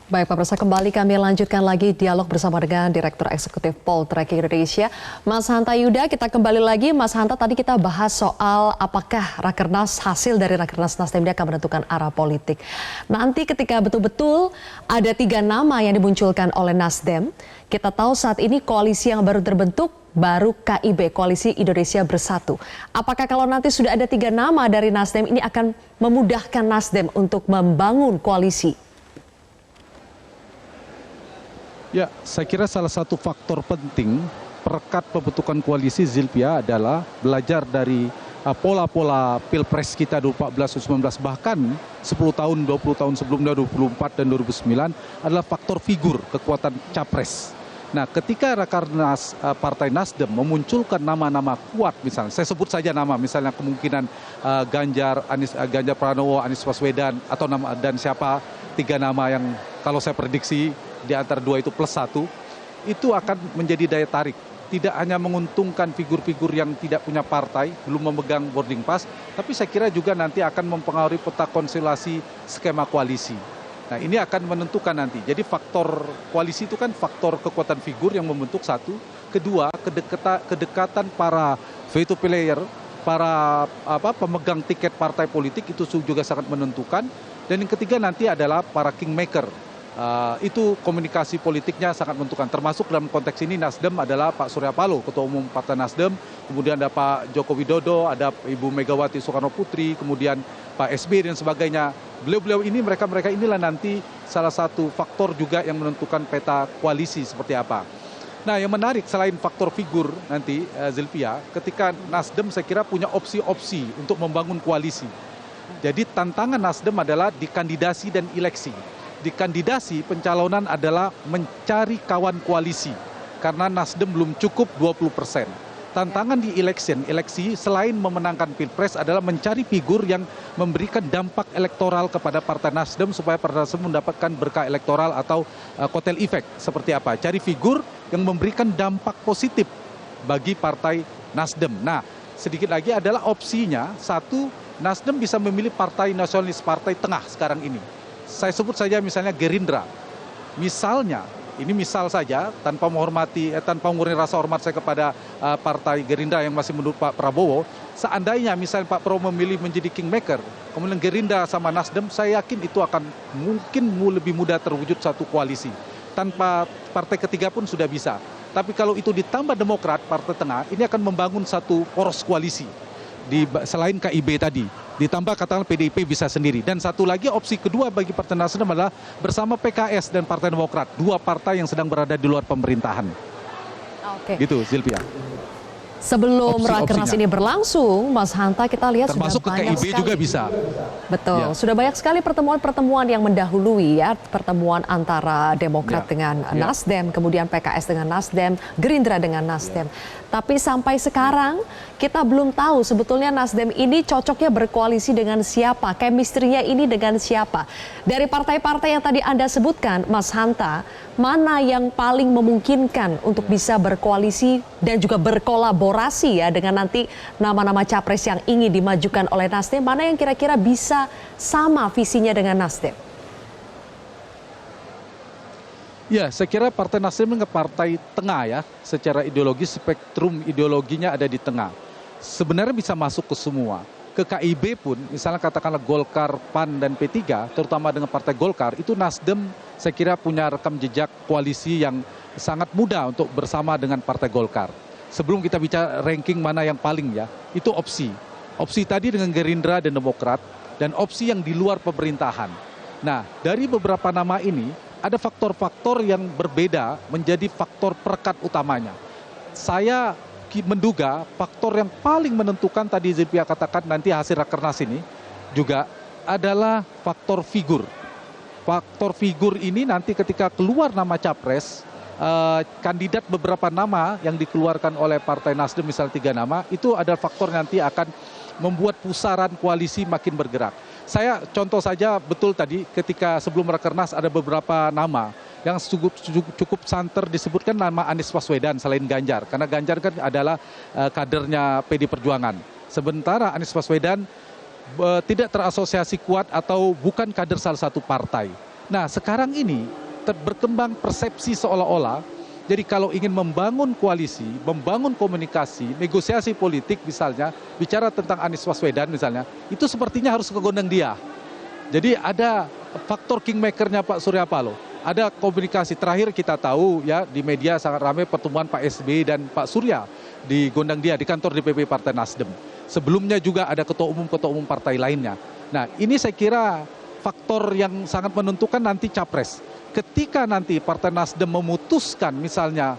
Baik, pemirsa, kembali kami lanjutkan lagi dialog bersama dengan Direktur Eksekutif Poltreking Indonesia, Mas Hanta Yuda. Kita kembali lagi, Mas Hanta, tadi kita bahas soal apakah Rakernas, hasil dari Rakernas Nasdem ini akan menentukan arah politik. Nanti ketika betul-betul ada 3 nama yang dimunculkan oleh Nasdem, kita tahu saat ini koalisi yang baru terbentuk baru KIB, Koalisi Indonesia Bersatu. Apakah kalau nanti sudah ada 3 nama dari Nasdem ini akan memudahkan Nasdem untuk membangun koalisi? Ya, saya kira salah satu faktor penting perekat pembentukan koalisi Zulfia adalah belajar dari pola-pola Pilpres kita 2014 2019, bahkan 10 tahun, 20 tahun sebelumnya 2004 dan 2009 adalah faktor figur kekuatan capres. Nah, ketika Rakernas Partai Nasdem memunculkan nama-nama kuat, misalnya saya sebut saja nama, misalnya kemungkinan Ganjar Pranowo, Anies Baswedan, atau nama dan siapa 3 nama yang kalau saya prediksi di antara 2 itu plus 1, itu akan menjadi daya tarik. Tidak hanya menguntungkan figur-figur yang tidak punya partai, belum memegang boarding pass, tapi saya kira juga nanti akan mempengaruhi peta konstelasi skema koalisi. Nah, ini akan menentukan nanti. Jadi faktor koalisi itu kan faktor kekuatan figur yang membentuk satu. Kedua, kedekatan para veto player, para pemegang tiket partai politik itu juga sangat menentukan. Dan yang ketiga nanti adalah para kingmaker. Itu komunikasi politiknya sangat menentukan. Termasuk dalam konteks ini Nasdem adalah Pak Surya Paloh, Ketua Umum Partai Nasdem, kemudian ada Pak Joko Widodo, ada Ibu Megawati Soekarno Putri, kemudian Pak SBY dan sebagainya. Beliau-beliau ini, mereka inilah nanti salah satu faktor juga yang menentukan peta koalisi seperti apa. Nah, yang menarik selain faktor figur nanti Zulfia, ketika Nasdem saya kira punya opsi-opsi untuk membangun koalisi. Jadi tantangan Nasdem adalah di kandidasi dan eleksi. Di kandidasi pencalonan adalah mencari kawan koalisi karena Nasdem belum cukup 20%. Tantangan di eleksi selain memenangkan Pilpres adalah mencari figur yang memberikan dampak elektoral kepada Partai Nasdem supaya Partai Nasdem mendapatkan berkah elektoral atau kotel efek. Seperti apa? Cari figur yang memberikan dampak positif bagi Partai Nasdem. Nah, sedikit lagi adalah opsinya, satu, Nasdem bisa memilih partai nasionalis, partai tengah sekarang ini. Saya sebut saja misalnya Gerindra. Misalnya, ini misal saja, tanpa mengurangi rasa hormat saya kepada partai Gerindra yang masih menurut Pak Prabowo, seandainya misalnya Pak Prabowo memilih menjadi kingmaker, kemudian Gerindra sama Nasdem, saya yakin itu akan mungkin lebih mudah terwujud satu koalisi. Tanpa partai ketiga pun sudah bisa. Tapi kalau itu ditambah Demokrat, partai tengah, ini akan membangun satu poros koalisi. Selain KIB tadi, ditambah katakanlah PDIP bisa sendiri. Dan satu lagi opsi kedua bagi Partai Nasdem adalah bersama PKS dan Partai Demokrat, dua partai yang sedang berada di luar pemerintahan. Oke. Gitu, Zilvia. Sebelum Rakernas ini berlangsung, Mas Hanta, kita lihat termasuk sudah banyak ke KIB sekali. juga bisa. Betul, Ya. sudah banyak sekali pertemuan-pertemuan yang mendahului ya, pertemuan antara Demokrat dengan Nasdem, kemudian PKS dengan Nasdem, Gerindra dengan Nasdem. Tapi sampai sekarang kita belum tahu sebetulnya Nasdem ini cocoknya berkoalisi dengan siapa, chemistry-nya ini dengan siapa. Dari partai-partai yang tadi Anda sebutkan, Mas Hanta, mana yang paling memungkinkan untuk bisa berkoalisi dan juga berkolaborasi ya dengan nanti nama-nama capres yang ingin dimajukan oleh Nasdem, mana yang kira-kira bisa sama visinya dengan Nasdem? Ya, saya kira Partai Nasdem ini partai tengah ya, secara ideologi, spektrum ideologinya ada di tengah. Sebenarnya bisa masuk ke semua. Ke KIB pun, misalnya katakanlah Golkar, PAN, dan P3, terutama dengan Partai Golkar, itu Nasdem saya kira punya rekam jejak koalisi yang sangat mudah untuk bersama dengan Partai Golkar. Sebelum kita bicara ranking mana yang paling ya, itu opsi. Opsi tadi dengan Gerindra dan Demokrat, dan opsi yang di luar pemerintahan. Nah, dari beberapa nama ini, ada faktor-faktor yang berbeda menjadi faktor perekat utamanya. Saya menduga faktor yang paling menentukan tadi Zilvia katakan nanti hasil Rakernas ini juga adalah faktor figur. Faktor figur ini nanti ketika keluar nama capres, kandidat beberapa nama yang dikeluarkan oleh Partai Nasdem misalnya 3 nama, itu adalah faktor nanti akan membuat pusaran koalisi makin bergerak. Saya contoh saja betul tadi ketika sebelum Rakernas ada beberapa nama yang cukup santer disebutkan nama Anies Baswedan selain Ganjar. Karena Ganjar kan adalah kadernya PD Perjuangan. Sementara Anies Baswedan tidak terasosiasi kuat atau bukan kader salah satu partai. Nah sekarang ini berkembang persepsi seolah-olah jadi kalau ingin membangun koalisi, membangun komunikasi, negosiasi politik misalnya, bicara tentang Anies Baswedan misalnya, itu sepertinya harus kegondang dia. Jadi ada faktor kingmakernya Pak Surya Paloh. Ada komunikasi terakhir kita tahu ya di media sangat ramai pertemuan Pak SBY dan Pak Surya di gondang dia di kantor DPP Partai Nasdem. Sebelumnya juga ada ketua umum partai lainnya. Nah ini saya kira faktor yang sangat menentukan nanti capres. Ketika nanti Partai Nasdem memutuskan misalnya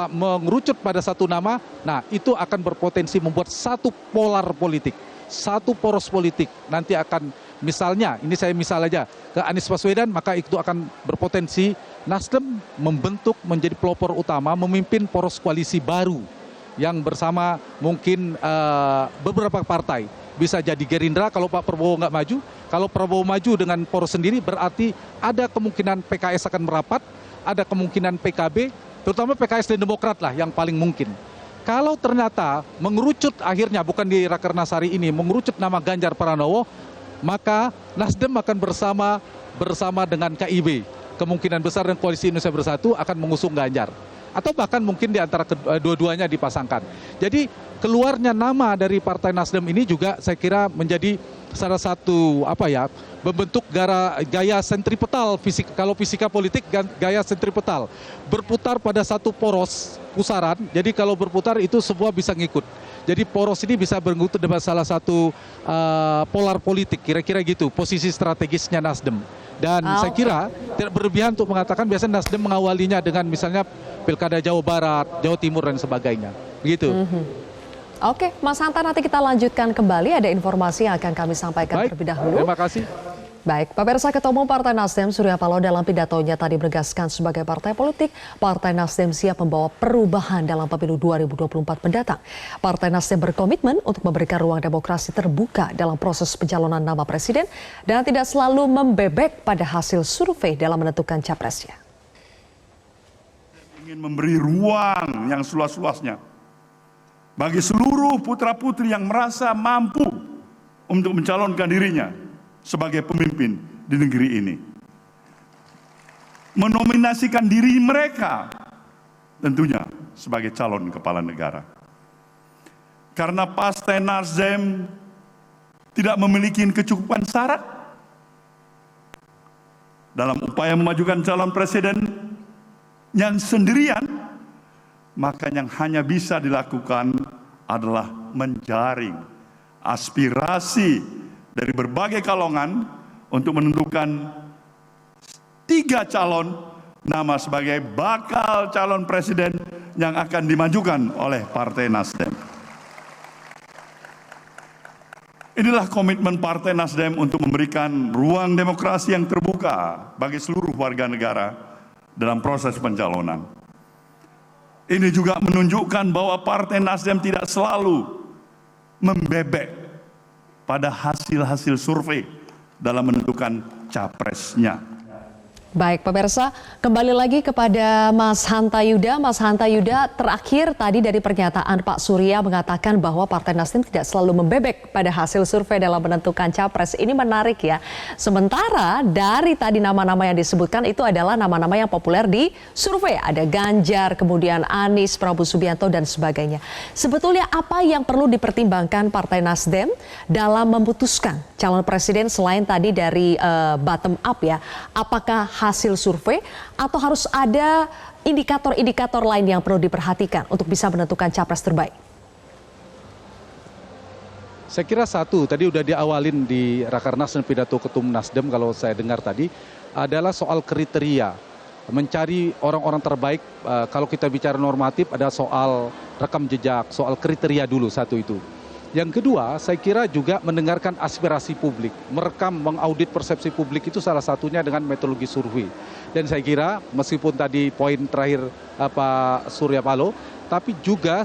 mengerucut pada satu nama, nah itu akan berpotensi membuat satu polar politik, satu poros politik. Nanti akan misalnya, ini saya misal aja, ke Anies Baswedan, maka itu akan berpotensi Nasdem membentuk menjadi pelopor utama, memimpin poros koalisi baru yang bersama mungkin beberapa partai. Bisa jadi Gerindra kalau Pak Prabowo nggak maju. Kalau Prabowo maju dengan poros sendiri berarti ada kemungkinan PKS akan merapat, ada kemungkinan PKB, terutama PKS dan Demokrat lah yang paling mungkin. Kalau ternyata mengerucut akhirnya bukan di Rakernas hari ini, mengerucut nama Ganjar Pranowo, maka Nasdem akan bersama dengan KIB. Kemungkinan besar dan Koalisi Indonesia Bersatu akan mengusung Ganjar. Atau bahkan mungkin di antara dua-duanya dipasangkan. Jadi keluarnya nama dari Partai Nasdem ini juga saya kira menjadi salah satu membentuk gaya sentripetal kalau fisika politik gaya sentripetal berputar pada satu poros pusaran. Jadi kalau berputar itu semua bisa ngikut. Jadi poros ini bisa berenggut dengan salah satu polar politik kira-kira gitu posisi strategisnya Nasdem. Dan saya kira tidak berlebihan untuk mengatakan biasanya Nasdem mengawalinya dengan misalnya Pilkada Jawa Barat, Jawa Timur dan sebagainya. Begitu. Oke, Mas Hanta, nanti kita lanjutkan kembali. Ada informasi yang akan kami sampaikan terlebih dahulu. Terima kasih. Baik, pemirsa, Ketua Umum Partai Nasdem Surya Paloh dalam pidatonya tadi menegaskan sebagai partai politik, Partai Nasdem siap membawa perubahan dalam pemilu 2024 mendatang. Partai Nasdem berkomitmen untuk memberikan ruang demokrasi terbuka dalam proses pencalonan nama presiden dan tidak selalu membebek pada hasil survei dalam menentukan capresnya. Ingin memberi ruang yang seluas-luasnya bagi seluruh putra-putri yang merasa mampu untuk mencalonkan dirinya sebagai pemimpin di negeri ini. Menominasikan diri mereka tentunya sebagai calon kepala negara. Karena Partai Nasdem tidak memiliki kecukupan syarat dalam upaya memajukan calon presiden yang sendirian, maka yang hanya bisa dilakukan adalah menjaring aspirasi dari berbagai kalangan untuk menentukan 3 calon nama sebagai bakal calon presiden yang akan dimajukan oleh Partai Nasdem. Inilah komitmen Partai Nasdem untuk memberikan ruang demokrasi yang terbuka bagi seluruh warga negara dalam proses pencalonan. Ini juga menunjukkan bahwa Partai Nasdem tidak selalu membebek pada hasil-hasil survei dalam menentukan capresnya. Baik, pemirsa, kembali lagi kepada Mas Hanta Yuda. Mas Hanta Yuda, terakhir tadi dari pernyataan Pak Surya mengatakan bahwa Partai Nasdem tidak selalu membebek pada hasil survei dalam menentukan capres. Ini menarik ya. Sementara dari tadi nama-nama yang disebutkan itu adalah nama-nama yang populer di survei. Ada Ganjar, kemudian Anies, Prabowo Subianto, dan sebagainya. Sebetulnya apa yang perlu dipertimbangkan Partai Nasdem dalam memutuskan calon presiden selain tadi dari bottom up ya? Apakah hasil survei atau harus ada indikator-indikator lain yang perlu diperhatikan untuk bisa menentukan capres terbaik? Saya kira satu, tadi udah diawalin di Rakernas dan pidato Ketum Nasdem kalau saya dengar tadi, adalah soal kriteria. Mencari orang-orang terbaik, kalau kita bicara normatif ada soal rekam jejak, soal kriteria dulu satu itu. Yang kedua, saya kira juga mendengarkan aspirasi publik, merekam, mengaudit persepsi publik itu salah satunya dengan metodologi survei. Dan saya kira meskipun tadi poin terakhir Pak Surya Paloh, tapi juga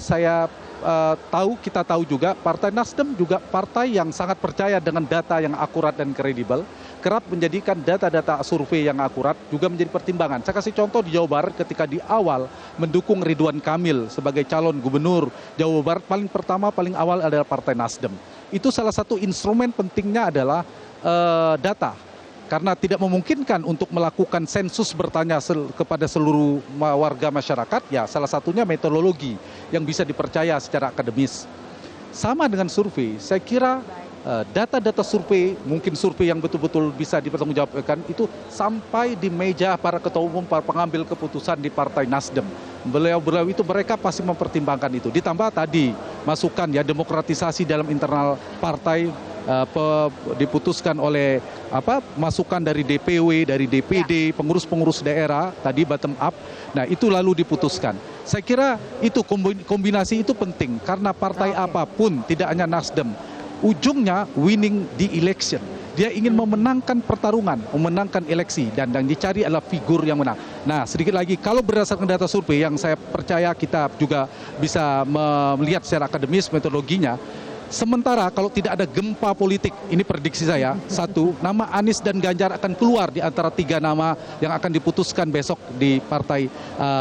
kita tahu juga Partai Nasdem juga partai yang sangat percaya dengan data yang akurat dan kredibel, kerap menjadikan data-data survei yang akurat juga menjadi pertimbangan. Saya kasih contoh di Jawa Barat ketika di awal mendukung Ridwan Kamil sebagai calon gubernur Jawa Barat, paling awal adalah Partai Nasdem. Itu salah satu instrumen pentingnya adalah data. Karena tidak memungkinkan untuk melakukan sensus bertanya kepada seluruh warga masyarakat, ya salah satunya metodologi yang bisa dipercaya secara akademis. Sama dengan survei, saya kira data-data survei, mungkin survei yang betul-betul bisa dipertanggungjawabkan itu sampai di meja para ketua umum, para pengambil keputusan di Partai Nasdem. Beliau-beliau itu mereka pasti mempertimbangkan itu. Ditambah tadi masukan ya demokratisasi dalam internal partai, diputuskan oleh masukan dari DPW, dari DPD, pengurus-pengurus daerah tadi bottom up. Nah, itu lalu diputuskan. Saya kira itu kombinasi itu penting karena partai apapun, tidak hanya Nasdem, ujungnya winning di election. Dia ingin memenangkan pertarungan, memenangkan eleksi dan yang dicari adalah figur yang menang. Nah, sedikit lagi kalau berdasarkan data survei yang saya percaya kita juga bisa melihat secara akademis metodologinya. Sementara kalau tidak ada gempa politik, ini prediksi saya, satu, nama Anies dan Ganjar akan keluar di antara 3 nama yang akan diputuskan besok di Partai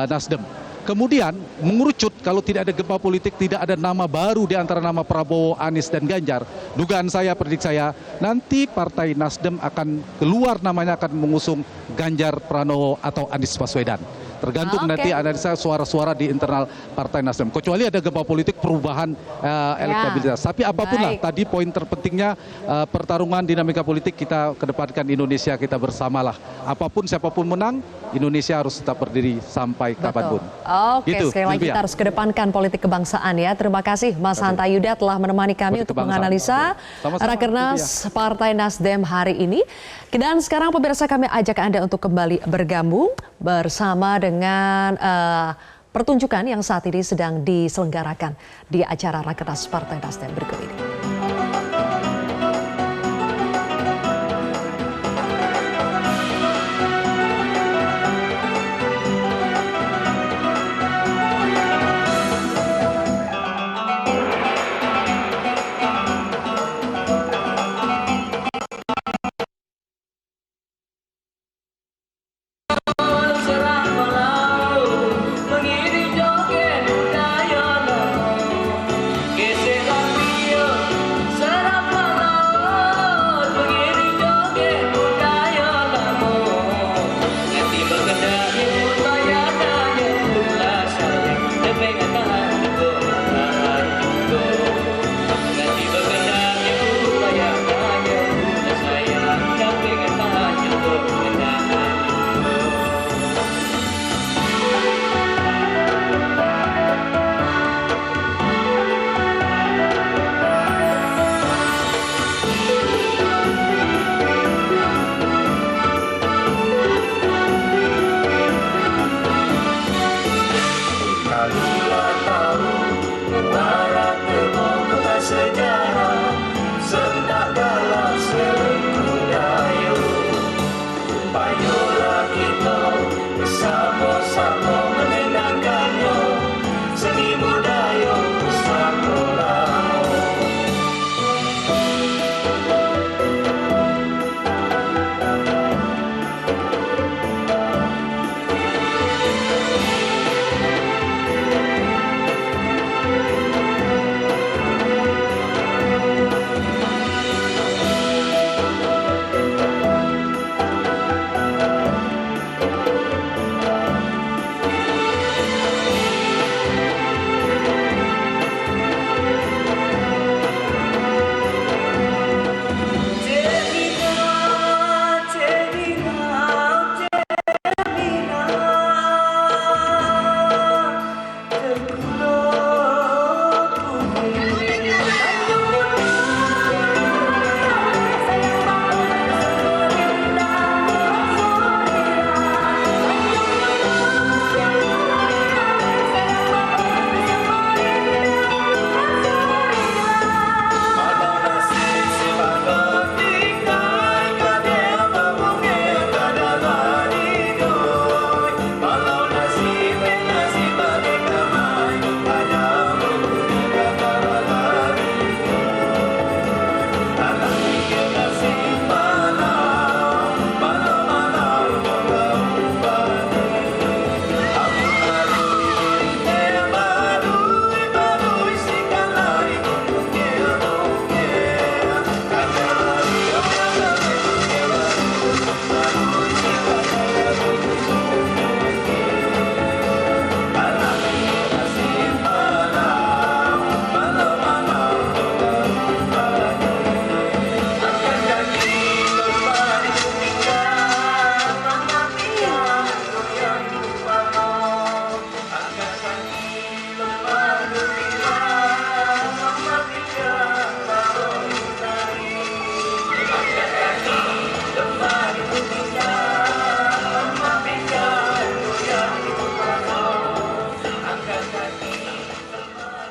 Nasdem. Kemudian mengerucut kalau tidak ada gempa politik, tidak ada nama baru di antara nama Prabowo, Anies, dan Ganjar. Dugaan saya, prediksi saya, nanti Partai Nasdem akan keluar namanya akan mengusung Ganjar Pranowo atau Anies Baswedan. Tergantung nanti analisa suara-suara di internal Partai Nasdem. Kecuali ada gempa politik perubahan elektabilitas. Tapi apapun lah, tadi poin terpentingnya pertarungan dinamika politik kita kedepankan Indonesia kita bersamalah. Apapun siapapun menang, Indonesia harus tetap berdiri sampai kapanpun. Oke, gitu, sekali lagi kita harus kedepankan politik kebangsaan ya. Terima kasih Mas Hanta Yuda telah menemani kami untuk menganalisa Rakernas Partai Nasdem hari ini. Dan sekarang pemirsa kami ajak Anda untuk kembali bergabung bersama dengan pertunjukan yang saat ini sedang diselenggarakan di acara Rakernas Partai Nasdem berikut ini.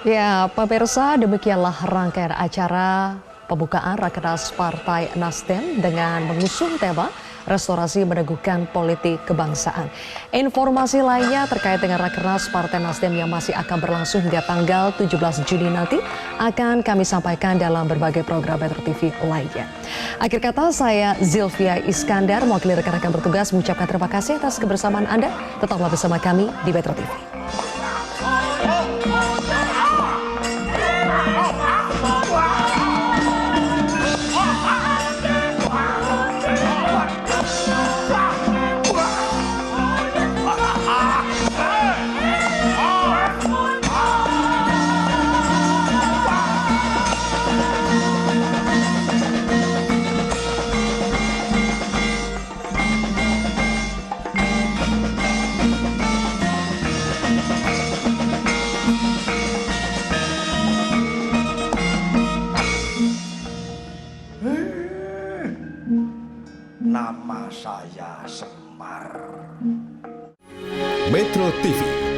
Ya, pemirsa, demikianlah rangkaian acara pembukaan Rakernas Partai Nasdem dengan mengusung tema Restorasi Meneguhkan Politik Kebangsaan. Informasi lainnya terkait dengan Rakernas Partai Nasdem yang masih akan berlangsung hingga tanggal 17 Juni nanti akan kami sampaikan dalam berbagai program Metro TV lainnya. Akhir kata, saya Zilvia Iskandar, mewakili rekan-rekan bertugas mengucapkan terima kasih atas kebersamaan Anda. Tetaplah bersama kami di Metro TV. Nama saya Semar. Metro TV.